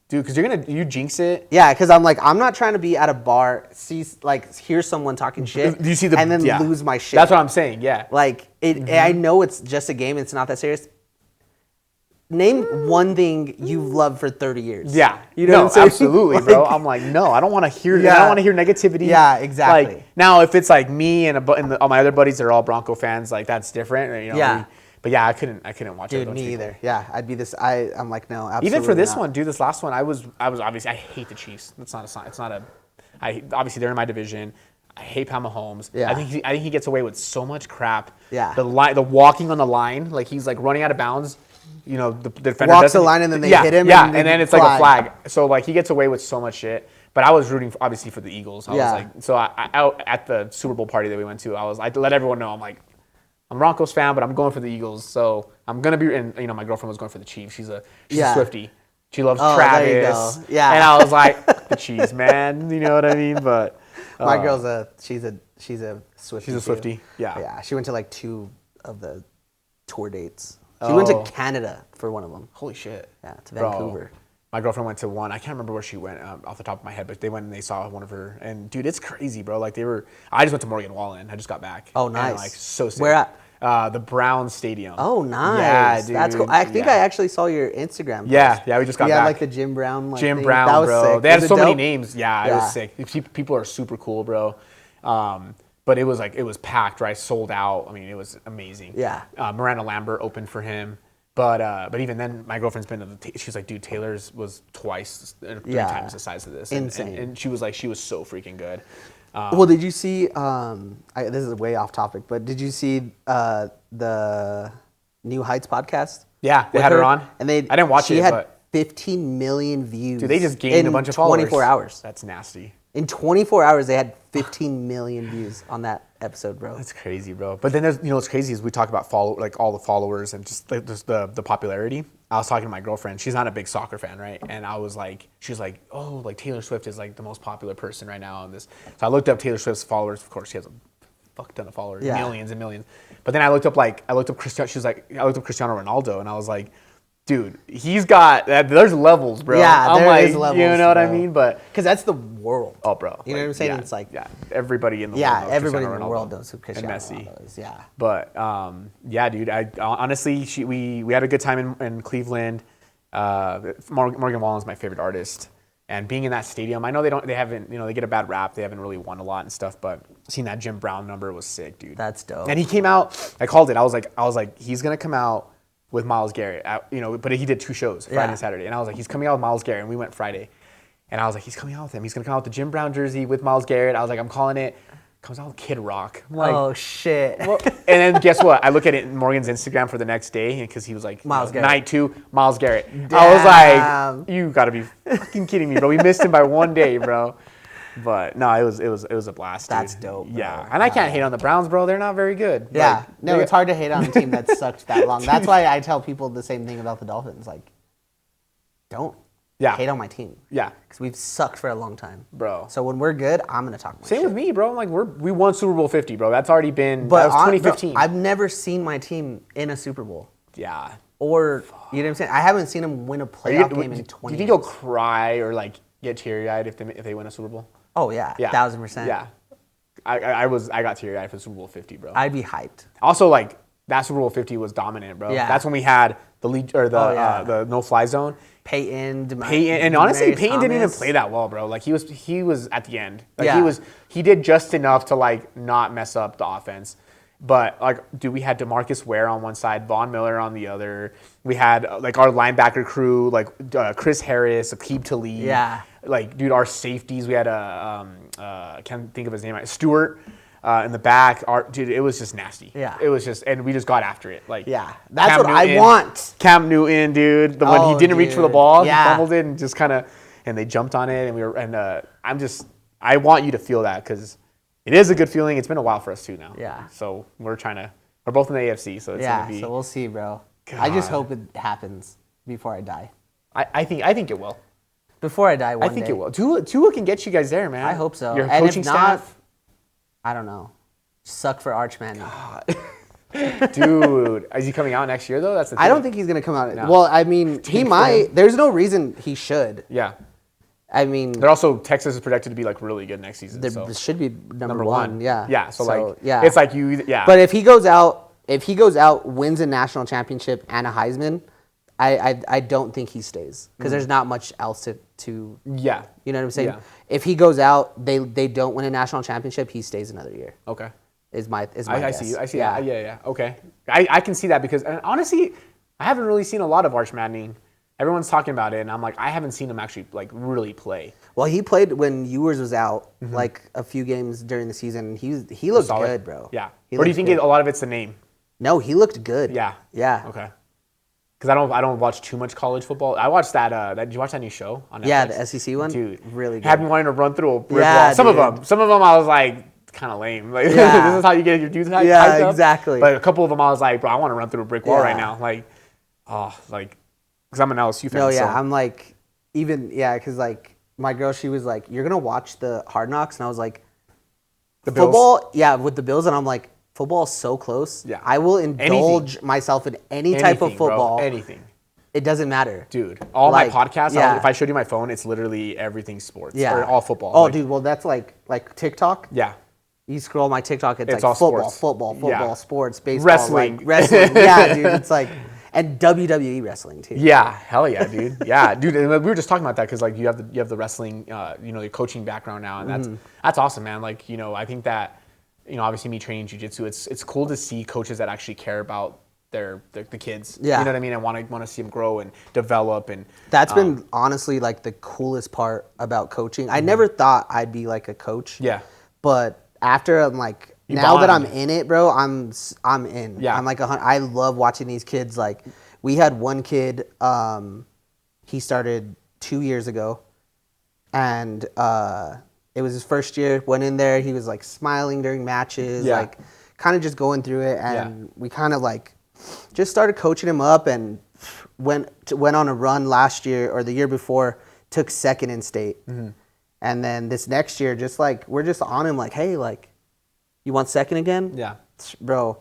Dude, because you jinx it. Yeah, because I'm like, I'm not trying to be at a bar, hear someone talking shit, Do you see and then lose my shit. That's what I'm saying, yeah. I know it's just a game. It's not that serious. Name one thing you've loved for 30 years. Yeah. You know what I'm saying? Absolutely, bro. I'm like, no, I don't want to hear I don't want to hear negativity. Yeah, exactly. Now, if it's like me and all my other buddies that are all Bronco fans, that's different. But I couldn't watch it. Dude, me either. Yeah, I'd be this. I'm like, no, absolutely. Even for this not. one, dude, this last one, I was obviously, I hate the Chiefs. That's not a sign. It's not a. Obviously they're in my division. I hate Pat Mahomes. Yeah. I think he gets away with so much crap. Yeah. The walking on the line, he's running out of bounds. The defender walks the line and then they hit him. Yeah, and then it's like a flag. So he gets away with so much shit. But I was rooting obviously for the Eagles. I was I at the Super Bowl party that we went to, I let everyone know I'm a Broncos fan, but I'm going for the Eagles. So I'm gonna be. And my girlfriend was going for the Chiefs. She's a Swiftie. She loves Travis. There you go. Yeah. And I was like, the Chiefs, man. You know what I mean? But my girl's she's a Swiftie. She's a Swiftie. Too. Yeah. Yeah. She went to 2 of the tour dates. She went to Canada for one of them. Holy shit. Yeah, to Vancouver. My girlfriend went to one. I can't remember where she went off the top of my head, but they went and they saw one of her. And dude, it's crazy, bro. I just went to Morgan Wallen. I just got back. Oh, nice. And, so sick. Where at? The Browns Stadium. Oh, nice. Yeah, dude. That's cool. I think I actually saw your Instagram post. Yeah, we just got back. The Jim Brown Jim thing. Brown, that was bro. Sick. They had so many names. Yeah, it was sick. People are super cool, bro. But it was packed, right? Sold out. I mean, it was amazing. Yeah. Miranda Lambert opened for him. But even then, my girlfriend's been she's like, dude, Taylor's was twice, 3 times the size of this. Insane. And she was so freaking good. Well, did you see, this is way off topic, but did you see the New Heights podcast? Yeah, they had her on. And I didn't watch it, She had but 15 million views. Dude, they just gained a bunch of followers. 24 hours. That's nasty. In 24 hours, they had 15 million views on that episode, bro. That's crazy, bro. But then there's, what's crazy is we talk about all the followers and just the popularity. I was talking to my girlfriend. She's not a big soccer fan, right? And I was like, she's like, oh, Taylor Swift is the most popular person right now on this. So I looked up Taylor Swift's followers. Of course, she has a fuck ton of followers, millions and millions. But then I looked up Cristiano. She was like, I looked up Cristiano Ronaldo, and I was like, dude, he's got there's levels, bro. Yeah, there is levels. You know what I mean? But because that's the world. Oh, bro. You know what I'm saying? It's everybody in the world. Yeah, knows everybody Cristiano in the Ronaldo world knows who Cristiano and Messi. Ronaldo is. Yeah. But dude, I honestly, we had a good time in Cleveland. Morgan Wallen's my favorite artist, and being in that stadium, I know they haven't, they get a bad rap. They haven't really won a lot and stuff, but seeing that Jim Brown number was sick, dude. That's dope. And he came out. I called it. I was like, he's gonna come out with Myles Garrett, but he did 2 shows, Friday and Saturday. And I was like, he's coming out with Myles Garrett, and we went Friday. And I was like, he's coming out with him. He's going to come out with the Jim Brown jersey with Myles Garrett. I was like, I'm calling it. Comes out with Kid Rock. I'm like, oh, shit. Well, and then guess what? I look at it in Morgan's Instagram for the next day, because he was like, Myles Garrett. Night 2, Myles Garrett. Damn. I was like, you got to be fucking kidding me, bro. We missed him by 1 day, bro. But no, it was a blast. That's dude. dope. Bro. Yeah, and I can't hate on the Browns, bro. They're not very good. Yeah, no, it's hard to hate on a team that's sucked that long. That's why I tell people the same thing about the Dolphins. Don't hate on my team. Yeah, because we've sucked for a long time, bro. So when we're good, I'm gonna talk. Same with me, bro. We won Super Bowl 50, bro. That's already been. But that was 2015. Bro, I've never seen my team in a Super Bowl. Yeah. Or you know what I'm saying? I haven't seen them win a playoff game in 20 years. Do you think you'll cry or get teary-eyed if they win a Super Bowl? Oh yeah, 1000%. Yeah, I got teary-eyed for Super Bowl 50, bro. I'd be hyped. Also, that Super Bowl 50 was dominant, bro. Yeah. That's when we had the no-fly zone. Peyton, and honestly, Peyton didn't even Thomas. play that well, bro. Like he was at the end. Like Yeah. he did just enough to like not mess up the offense. But like, dude, we had DeMarcus Ware on one side, Von Miller on the other. We had like our linebacker crew, like Chris Harris, Aqib Talib. Yeah. Like, dude, our safeties. We had I can't think of his name. Stewart. In the back, dude, it was just nasty. Yeah. It was just, and we just got after it. Like, Yeah. That's what I want. Cam Newton, dude, the one he didn't reach for the ball, Yeah. he fumbled it and just kind of, and they jumped on it, I want you to feel that because it is a good feeling. It's been a while for us too now. Yeah. So we're both in the AFC, so it's gonna be. So we'll see, bro. I just hope it happens before I die. I think it will. Before I die one day. I think it will. Tua can get you guys there, man. I hope so. Your And coaching if not, staff. I don't know. Suck for Archman. Dude, is he coming out next year though? That's the thing. I don't think he's gonna come out. No. Well, I mean, he might. There's no reason he should. Yeah. I mean, They're also Texas is projected to be like really good next season. So. this should be number one. Yeah. Yeah. So like, yeah. it's like you. Yeah. But if he goes out, wins a national championship and a Heisman, I don't think he stays because there's not much else to. Yeah. You know what I'm saying? Yeah. If he goes out, they don't win a national championship, he stays another year. Okay. Is my I guess. see you. I see. Yeah. Yeah. Okay. I can see that because and honestly, I haven't really seen a lot of Arch Manning. Everyone's talking about it, and I'm like, I haven't seen him actually like really play. Well, he played when Ewers was out, like a few games during the season. He looked Solid. good, bro. Yeah. He Or do you looked think good. a lot of it's the name? No, he looked good. Yeah. Yeah. Okay. Because I don't watch too much college football. I watched that. Did you watch that new show on Netflix? Yeah, the SEC one. Dude, really good. had me wanting to run through a brick Yeah, wall. Some dude. of them, I was like, kind of lame. Like, Yeah. this is how you get your dudes hyped Yeah, up. exactly. But a couple of them, I was like, bro, I want to run through a brick wall Yeah. right now. Like, because I'm an LSU fan. No, yeah, so. I'm like, because like my girl, she was like, "You're gonna watch the Hard Knocks," and I was like, The Bills? "Football, yeah, with the Bills," and I'm like, "Football is so close. Yeah. I will indulge myself in any type of Anything, bro. football. Anything. It doesn't matter, Dude, all Like, my podcasts, yeah. if I showed you my phone, it's literally everything sports. Yeah, Or all football. Oh, Like, dude, well that's like TikTok. Yeah. You scroll my TikTok, it's It's like all football, sports. football, Yeah. sports, baseball, Wrestling. like, wrestling. Yeah, dude, it's like, and WWE wrestling too. Yeah, hell yeah, dude. Yeah, dude. And we were just talking about that because like you have the wrestling, your coaching background now, and that's awesome, man. Like I think that obviously me training jiu-jitsu, it's cool to see coaches that actually care about the kids. Yeah. You know what I mean? And want to see them grow and develop and. That's been honestly like the coolest part about coaching. I never thought I'd be like a coach. Yeah. But after I'm like, now that I'm in it, bro, I'm in. Yeah. I'm like, I love watching these kids. Like, we had one kid, he started 2 years ago, and it was his first year. Went in there, he was like smiling during matches, Yeah. like kind of just going through it, and we kind of like just started coaching him up, and went on a run last year or the year before, took second in state. And then this next year, just like, we're just on him like, hey, like, you want second again? Yeah. Bro,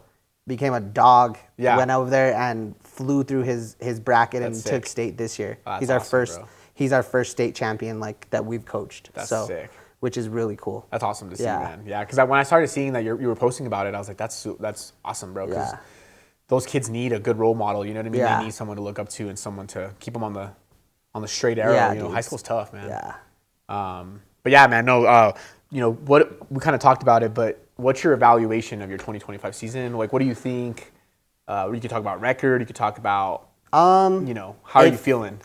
became a dog. Yeah. Went over there and flew through his bracket and That's took sick. state this year. Oh, that's he's our awesome, first bro. he's our first state champion like that we've coached. That's so, sick. Which is really cool. That's awesome to see, Yeah. man. Yeah, because when I started seeing that you were posting about it, I was like, that's awesome, bro. Because Yeah. those kids need a good role model. You know what I mean? Yeah. They need someone to look up to and someone to keep them on the straight arrow. Yeah, High dude. school's tough, man. Yeah. But yeah, man. No. What we kind of talked about it, but what's your evaluation of your 2025 season? Like, what do you think? You could talk about record. You could talk about, how are you feeling?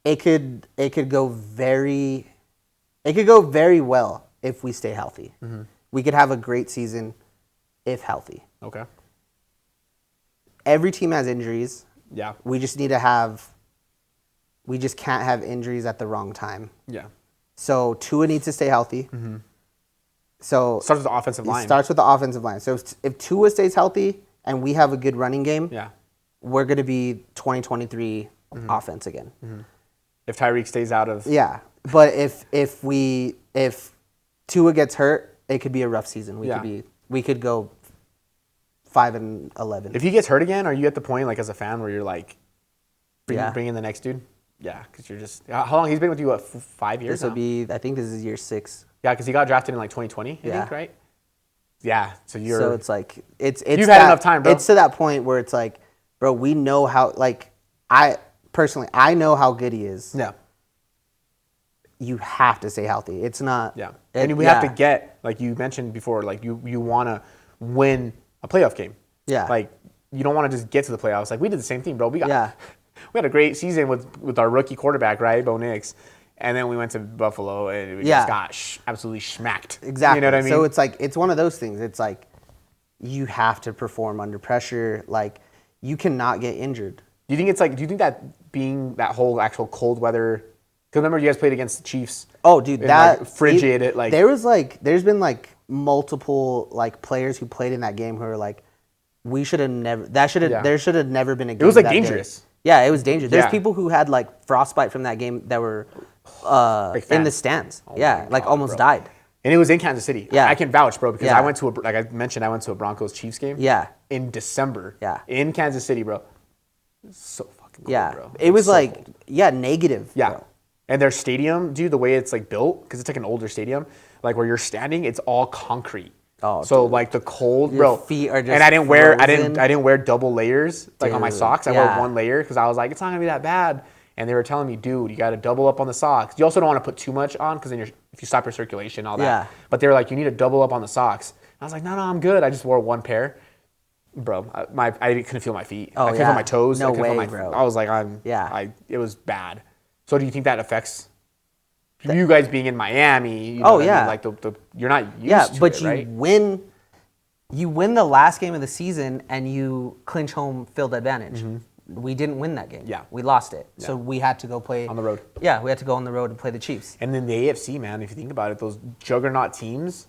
It could go very well if we stay healthy. We could have a great season if healthy. Okay. Every team has injuries. Yeah. We just can't have injuries at the wrong time. Yeah. So Tua needs to stay healthy. So Starts with the offensive line. It starts with the offensive line. So if Tua stays healthy and we have a good running game, Yeah. we're going to be 2023 offense again. If Tyreek stays out of. Yeah. But if Tua gets hurt, it could be a rough season. We could go 5-11. If he gets hurt again, are you at the point, like, as a fan, where you're like, Yeah. bring in the next dude? Yeah, because you're just. How long? He's been with you, 5 years This will now? be, I think this is year 6. Yeah, because he got drafted in like 2020, I Yeah. think, right? Yeah. So it's like it's you've had enough time, bro. It's to that point where it's like, bro, we know how. Like I know how good he is. Yeah. You have to stay healthy. It's not. Yeah. And we have to get, like you mentioned before, like you want to win a playoff game. Yeah. Like you don't want to just get to the playoffs. Like we did the same thing, bro. We had a great season with our rookie quarterback, right, Bo Nix. And then we went to Buffalo and we just got absolutely smacked. Exactly. You know what I mean? So it's like, it's one of those things. It's like, you have to perform under pressure. Like, you cannot get injured. Do you think that being that whole actual cold weather, because remember you guys played against the Chiefs. Oh, dude, that frigid. There's been like multiple like players who played in that game who are like, there should have never been a game. It was like dangerous. Day. Yeah, it was dangerous. There's Yeah. people who had like frostbite from that game that were in the stands. Almost died. And it was in Kansas City. Yeah. I can vouch, bro, because Yeah. I went to I went to a Broncos Chiefs game. Yeah. In December. Yeah. In Kansas City, bro. So fucking cold, bro. It was so like cold. negative. Yeah. Bro. And their stadium, dude, the way it's like built, because it's like an older stadium, like where you're standing, it's all concrete. Oh, so dude. like the cold, Your bro. feet are just and I didn't frozen. wear double layers like on my Dude, socks. I wore one layer because I was like, it's not gonna be that bad. And they were telling me, dude, you got to double up on the socks. You also don't want to put too much on because then if you stop your circulation, all that. Yeah. But they were like, you need to double up on the socks. I was like, no, I'm good. I just wore one pair. Bro, I couldn't feel my feet. I couldn't feel my toes. No I couldn't way, feel bro. I was like, it was bad. So do you think that affects you guys being in Miami? You know what I mean? Like you're not used to it, right? You win the last game of the season and you clinch home field advantage. Mm-hmm. We didn't win that game. Yeah. We lost it. Yeah. So we had to go play on the road. Yeah, we had to go on the road and play the Chiefs. And then the AFC, man, if you think about it, those juggernaut teams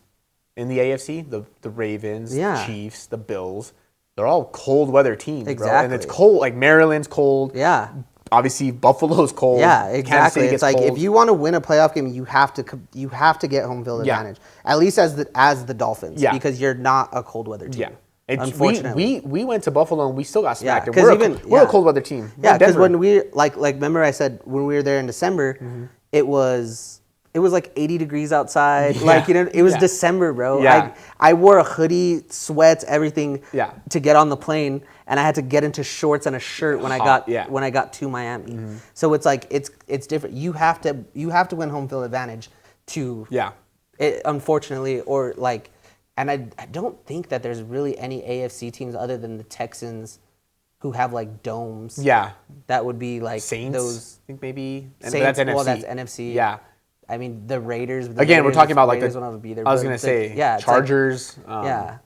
in the AFC, the Ravens, the Chiefs, the Bills, they're all cold weather teams, bro. And it's cold. Like Maryland's cold. Yeah. Obviously, Buffalo's cold. Yeah, exactly. It's like cold. if you want to win a playoff game, you have to get home field advantage. At least as the Dolphins, because you're not a cold weather team. Yeah, unfortunately, we went to Buffalo and we still got smacked. Yeah, we're a cold weather team. Yeah, because when we like remember I said when we were there in December, it was like 80 degrees outside. Yeah. Like it was December, bro. Yeah. I wore a hoodie, sweats, everything to get on the plane. And I had to get into shorts and a shirt when I got to Miami. Mm-hmm. So it's like it's different. You have to win home field advantage to unfortunately, or like, and I don't think that there's really any AFC teams other than the Texans who have like domes. Yeah, that would be like Saints. Those I think maybe Saints. That's NFC. Well, that's NFC. Yeah. I mean, the Raiders. We're talking about like I was going to say, Chargers.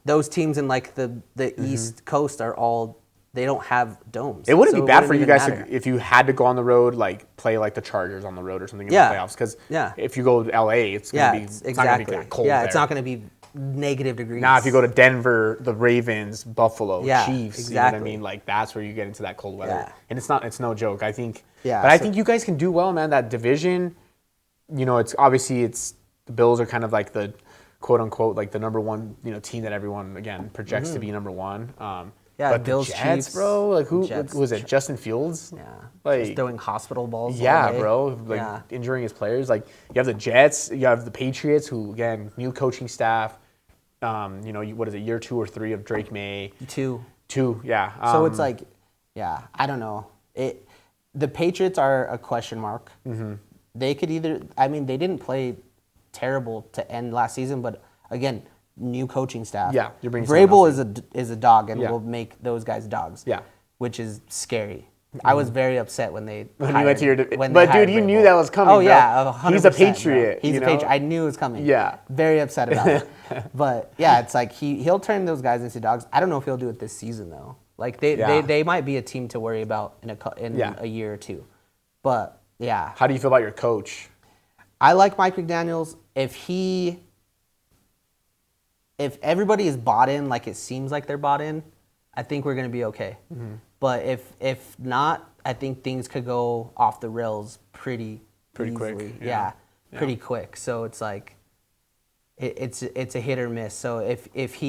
Those teams in like the East Coast are all, they don't have domes. It wouldn't be bad for you guys if you had to go on the road, like play like the Chargers on the road or something in the playoffs. Because if you go to LA, it's going to be it's not going to be that cold. Yeah, it's not going to be negative degrees. Now, if you go to Denver, the Ravens, Buffalo, Chiefs, you know what I mean? Like that's where you get into that cold weather, and it's no joke. I think. Yeah. But I think you guys can do well, man. That division. It's obviously the Bills are kind of like the quote unquote like the number one team that everyone again projects to be number one. But Bills, the Jets, Chiefs, bro. Like who was it? Justin Fields. Yeah, like just throwing hospital balls. Yeah, bro. Like injuring his players. Like you have the Jets, you have the Patriots, who again new coaching staff. What is it? Year 2 or 3 of Drake May. Two. Yeah. So it's like, I don't know. The Patriots are a question mark. Mm-hmm. They could either. I mean, they didn't play terrible to end last season, but again, new coaching staff. Yeah, you're bringing Vrabel is a dog, and will make those guys dogs. Yeah, which is scary. Mm-hmm. I was very upset when they you went to your. But dude, you knew that was coming. Oh yeah, 100%, he's a Patriot. Bro. He's a Patriot. I knew it was coming. Yeah, very upset about it. But yeah, it's like he'll turn those guys into dogs. I don't know if he'll do it this season though. Like they might be a team to worry about in a year or two. But yeah. How do you feel about your coach? I like Mike McDaniel. If everybody is bought in, like it seems like they're bought in, I think we're going to be okay. Mm-hmm. But if not, I think things could go off the rails pretty easily. Quick. Yeah, pretty quick. So it's like it's a hit or miss. So if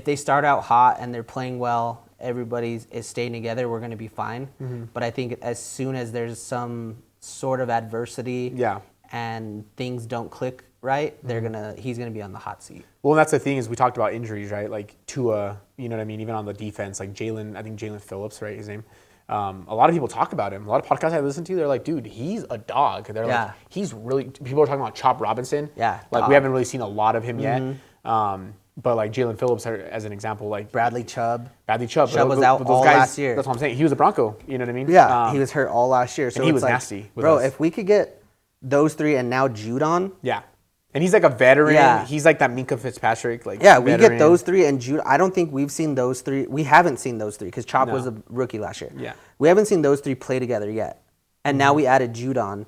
they start out hot and they're playing well, everybody is staying together, we're going to be fine. Mm-hmm. But I think as soon as there's some sort of adversity, and things don't click right, he's gonna be on the hot seat. Well, that's the thing is we talked about injuries, right? Like Tua, you know what I mean? Even on the defense, like Jalen Phillips, right? His name. A lot of people talk about him. A lot of podcasts I listen to, they're like, dude, he's a dog. They're like, he's really. People are talking about Chop Robinson. Yeah, like dog. we haven't really seen a lot of him yet. But like Jalen Phillips, as an example, like Bradley Chubb. Chubb was out all last year. That's what I'm saying. He was a Bronco. You know what I mean? Yeah, he was hurt all last year. So and he was like, nasty. Bro, if we could get those three and now Judon. Yeah. And he's like a veteran. Yeah. He's like that Minka Fitzpatrick. Like yeah, veteran. we get those three and Jude. I don't think we've seen those three. We haven't seen those three because Chop was a rookie last year. Yeah. We haven't seen those three play together yet. And now we added Judon.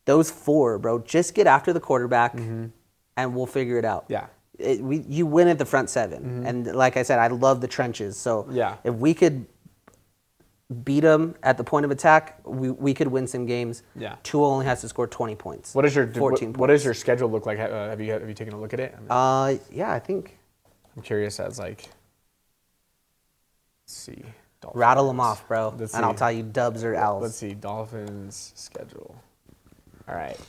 Those four, bro, just get after the quarterback and we'll figure it out. Yeah. You win at the front seven. And like I said, I love the trenches. So if we could beat them at the point of attack, we could win some games. Yeah. Tua only has to score 20 points. 14 points. What does your schedule look like? Have you taken a look at it? Yeah, I think. I'm curious as like. Let's see. Dolphins. Rattle them off, bro. And I'll tell you dubs or L's. Let's see. Dolphins schedule. All right.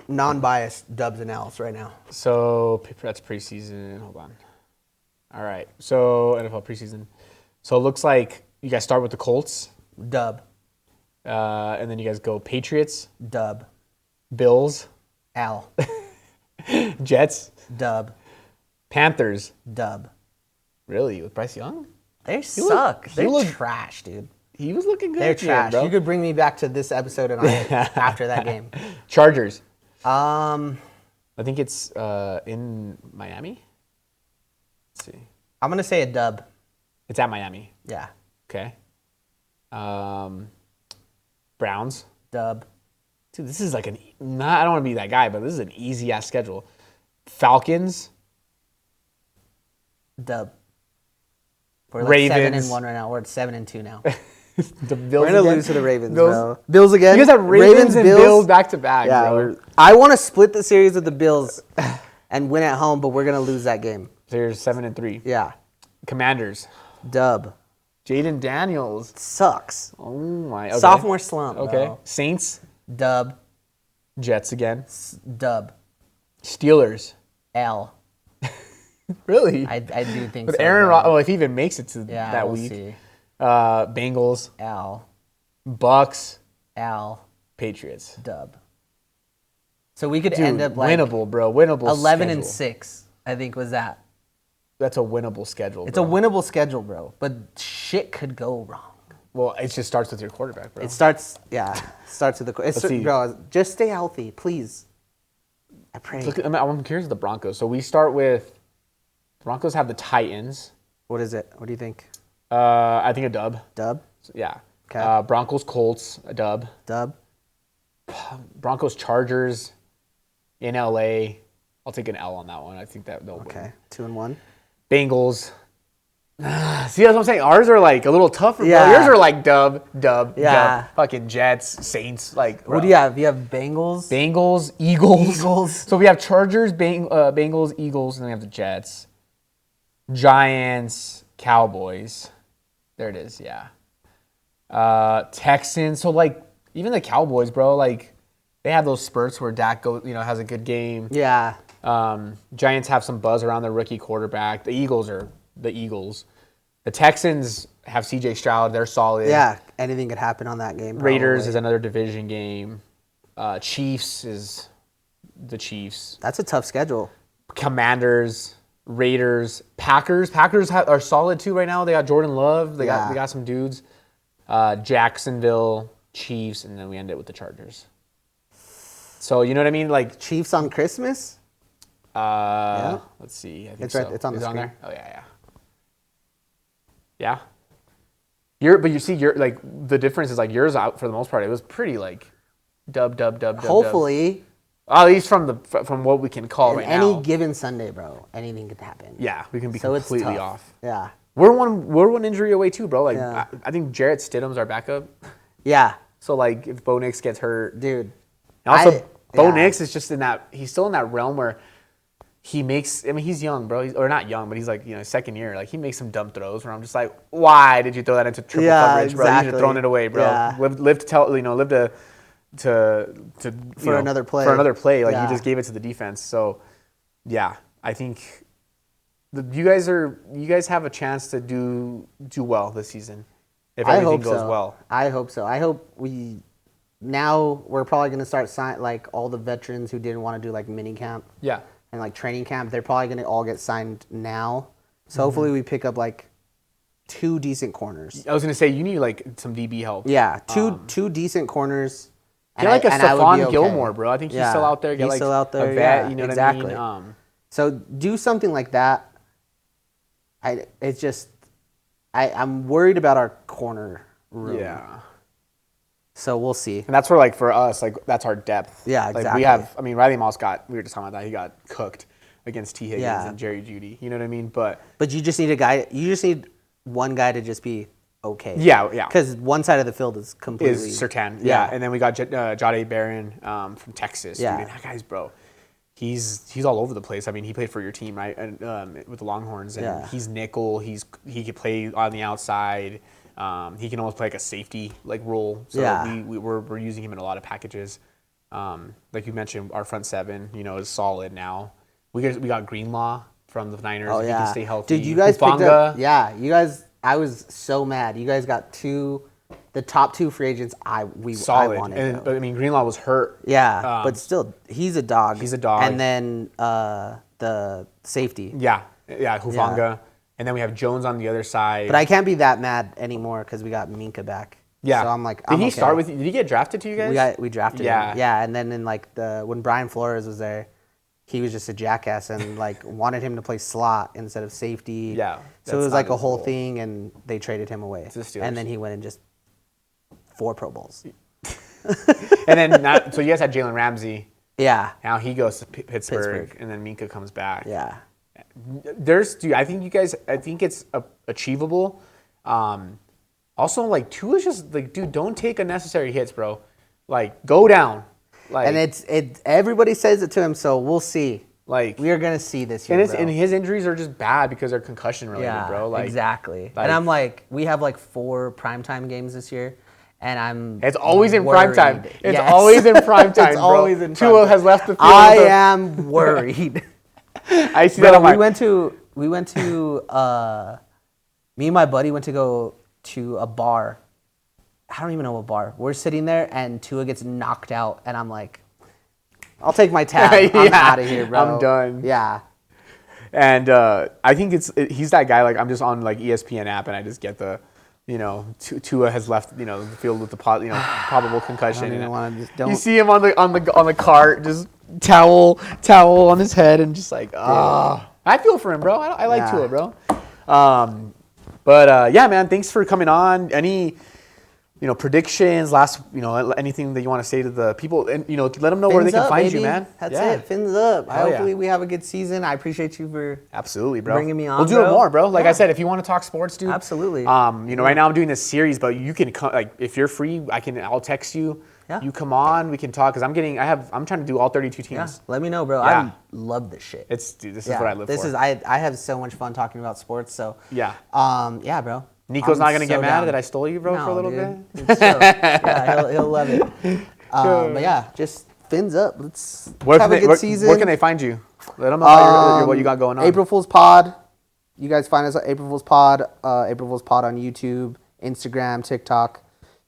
Non-biased dubs and L's right now. So that's preseason. Hold on. All right. So NFL preseason. So it looks like you guys start with the Colts. Dub. And then you guys go Patriots. Dub. Bills. L. Jets. Dub. Panthers. Dub. Really? With Bryce Young? They suck. They're trash, dude. He was looking good. They're trash. Bro. You could bring me back to this episode and after that game. Chargers. I think it's in Miami. Let's see. I'm gonna say a dub. It's at Miami. Yeah. Okay. Browns. Dub. Dude, this is like I don't want to be that guy, but this is an easy ass schedule. Falcons. Dub. We're like Ravens. 7-1 right now. We're at 7-2 now. The Bills. We're gonna again. lose to the Ravens, Bills. bro. Bills again. You guys have Ravens and Bills back to back. Yeah. Bro. I want to split the series with the Bills and win at home, but we're gonna lose that game. So you're 7-3. Yeah. Commanders. Dub. Jaden Daniels. Sucks. Oh my. Okay. Sophomore slump. Okay. Bro. Saints. Dub. Jets again. Dub. Steelers. L. Really? I do think With so. Aaron Rodgers, if he even makes it to that we'll week. See. Bengals. L. Bucks. L. Patriots. Dub. So we could end up like winnable, bro. Winnable. 11-6. I think was that. That's a winnable schedule. It's a winnable schedule, bro. But shit could go wrong. Well, it just starts with your quarterback, bro. It starts with the bro. Just stay healthy, please. I pray. I'm curious of the Broncos. So we start with the Broncos have the Titans. What is it? What do you think? I think a dub. Dub? So, yeah. Okay. Broncos Colts a dub. Dub. Broncos Chargers in LA. I'll take an L on that one. I think that they'll win. Okay. 2-1. Bengals. See, that's what I'm saying. Ours are like a little tougher. Yeah. Bro. Yours are like dub. Yeah. Fucking Jets, Saints. Like, bro. What do you have? You have Bengals? Eagles. So we have Chargers, Bengals, Eagles, and then we have the Jets. Giants, Cowboys. There it is, yeah. Texans. So, like, even the Cowboys, bro, like, they have those spurts where Dak has a good game. Yeah. Giants have some buzz around their rookie quarterback. The Eagles are the Eagles. The Texans have C.J. Stroud. They're solid. Yeah. Anything could happen on that game. Probably. Raiders is another division game. Chiefs is the Chiefs. That's a tough schedule. Commanders, Raiders, Packers. Packers are solid too right now. They got Jordan Love. They got some dudes. Jacksonville, Chiefs, and then we end it with the Chargers. So you know what I mean? Like Chiefs on Christmas? Let's see. I think it's right. It's on the screen. There? Oh yeah. Yeah. But you see, like the difference is like yours out for the most part. It was pretty like dub. Hopefully. At least from what we can call right now. Any given Sunday, bro, anything could happen. Yeah, we can be so completely it's tough. off. Yeah. We're one injury away too, bro. Like Yeah. I think Jarrett Stidham's our backup. Yeah. So like if Bo Nix gets hurt, dude. And also Bo Nix is just he's still in that realm where he makes. I mean, he's young, bro. Or not young, but he's like second year. Like he makes some dumb throws where I'm just like, why did you throw that into triple coverage, bro? You should have thrown it away, bro. Yeah. Live to for another play. Like he just gave it to the defense. So yeah, I think you guys have a chance to do well this season if everything goes well. I hope so. I hope now we're probably going to start like all the veterans who didn't want to do like mini camp. Yeah. And like training camp, they're probably going to all get signed now. So hopefully we pick up like 2 decent corners. I was going to say you need like some DB help. Yeah, two decent corners. Get like a Stephon Gilmore, bro. I think he's still out there. Get he's like still out there. A vet, yeah, you know exactly. what I mean? So do something like that. I'm worried about our corner room. Yeah. So we'll see. And that's where, like, for us, like, that's our depth. Yeah, exactly. Like, Riley Moss we were just talking about that. He got cooked against T. Higgins and Jerry Jeudy. You know what I mean? But you just need you just need one guy to just be okay. Yeah, yeah. Because one side of the field is completely... Is Surtain. Yeah. And then we got Jahdae Barron from Texas. Yeah. Dude, that guy's, bro, he's all over the place. I mean, he played for your team, right? And with the Longhorns. And he's nickel. He could play on the outside. He can almost play like a safety like role. So we're using him in a lot of packages. Like you mentioned, our front seven, is solid now. We got Greenlaw from the Niners. Oh, He can stay healthy. Dude, you guys picked up... Yeah, you guys... I was so mad. You guys got the top 2 free agents solid. I wanted. But I mean, Greenlaw was hurt. Yeah, but still, he's a dog. He's a dog. And then the safety. Yeah, Hufanga. Yeah. And then we have Jones on the other side. But I can't be that mad anymore because we got Minka back. Yeah. So I'm like, did he start with you? Did he get drafted to you guys? We drafted him. Yeah, and then in like when Brian Flores was there, he was just a jackass and like wanted him to play slot instead of safety. Yeah. So it was like a whole thing, and they traded him away. And then he went and just 4 Pro Bowls. And then so you guys had Jalen Ramsey. Yeah. Now he goes to Pittsburgh, and then Minka comes back. Yeah. I think it's achievable. Also, like, Tua's just like, dude, don't take unnecessary hits, bro. Like, go down. Like, and everybody says it to him, so we'll see. Like, we are gonna see this year, and his injuries are just bad because they're concussion related, bro. Like, exactly. And I'm like, we have like 4 primetime games this year, and it's always in worried. primetime. It's always in primetime, It's bro. always in Tua primetime. has left the field. I am worried. I see that. We went to me and my buddy went to go to a bar. I don't even know what bar. We're sitting there and Tua gets knocked out, and I'm like, I'll take my tab. I'm out of here, bro. I'm done. Yeah. And I think he's that guy. Like, I'm just on like ESPN app, and I just get the, Tua has left the field with the probable concussion. You see him on the cart, just towel on his head, and just like, I feel for him, bro. I like Tua, bro. But yeah, man, thanks for coming on. Any predictions, anything that you want to say to the people, and let them know where they can find you, man. That's it. Fins up. Hopefully we have a good season. I appreciate you for bringing me on. We'll do it more, bro. Like I said, if you want to talk sports, dude. Absolutely. Right now I'm doing this series, but you can if you're free, I'll text you. Yeah. You come on, we can talk, because I'm trying to do all 32 teams. Yeah. Let me know, bro. I love this shit. This is what I live for. I have so much fun talking about sports. So yeah. Yeah, bro. Nico's not gonna get mad that I stole you, bro, for a little bit. Yeah, he'll love it. But yeah, just fins up. Let's have a good season. Where can they find you? Let them know what you got going on. April Fools Pod. You guys find us at April Fools Pod. April Fools Pod on YouTube, Instagram, TikTok.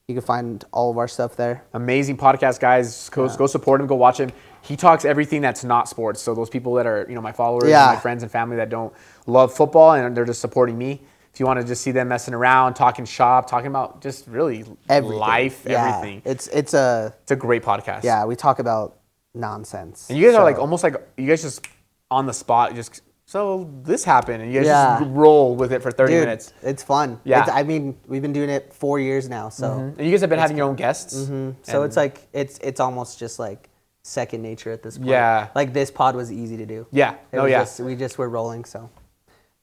You can find all of our stuff there. Amazing podcast, guys. Go support him. Go watch him. He talks everything that's not sports. So those people that are, my followers and my friends and family that don't love football and they're just supporting me. If you want to just see them messing around, talking shop, talking about just really everything. Life, everything. It's a great podcast. Yeah, we talk about nonsense. And you guys are like almost like you guys just on the spot, just so this happened, and you guys just roll with it for 30 minutes. It's fun. Yeah. We've been doing it 4 years now, so. And you guys have been having your own guests. So it's like it's almost just like second nature at this point. Yeah. Like this pod was easy to do. Yeah. We just were rolling, so.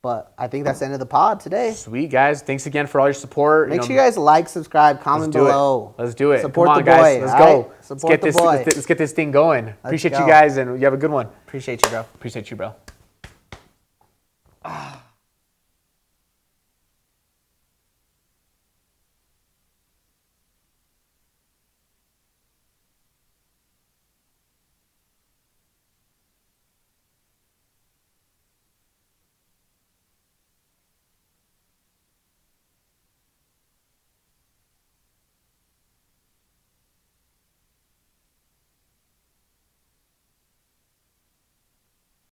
But I think that's the end of the pod today. Sweet, guys. Thanks again for all your support. Make sure you guys like, subscribe, comment below. Let's do it. Support the boy. Guys. Let's go. Support the boy. Let's get this thing going. Appreciate you guys, and you have a good one. Appreciate you, bro. Appreciate you, bro.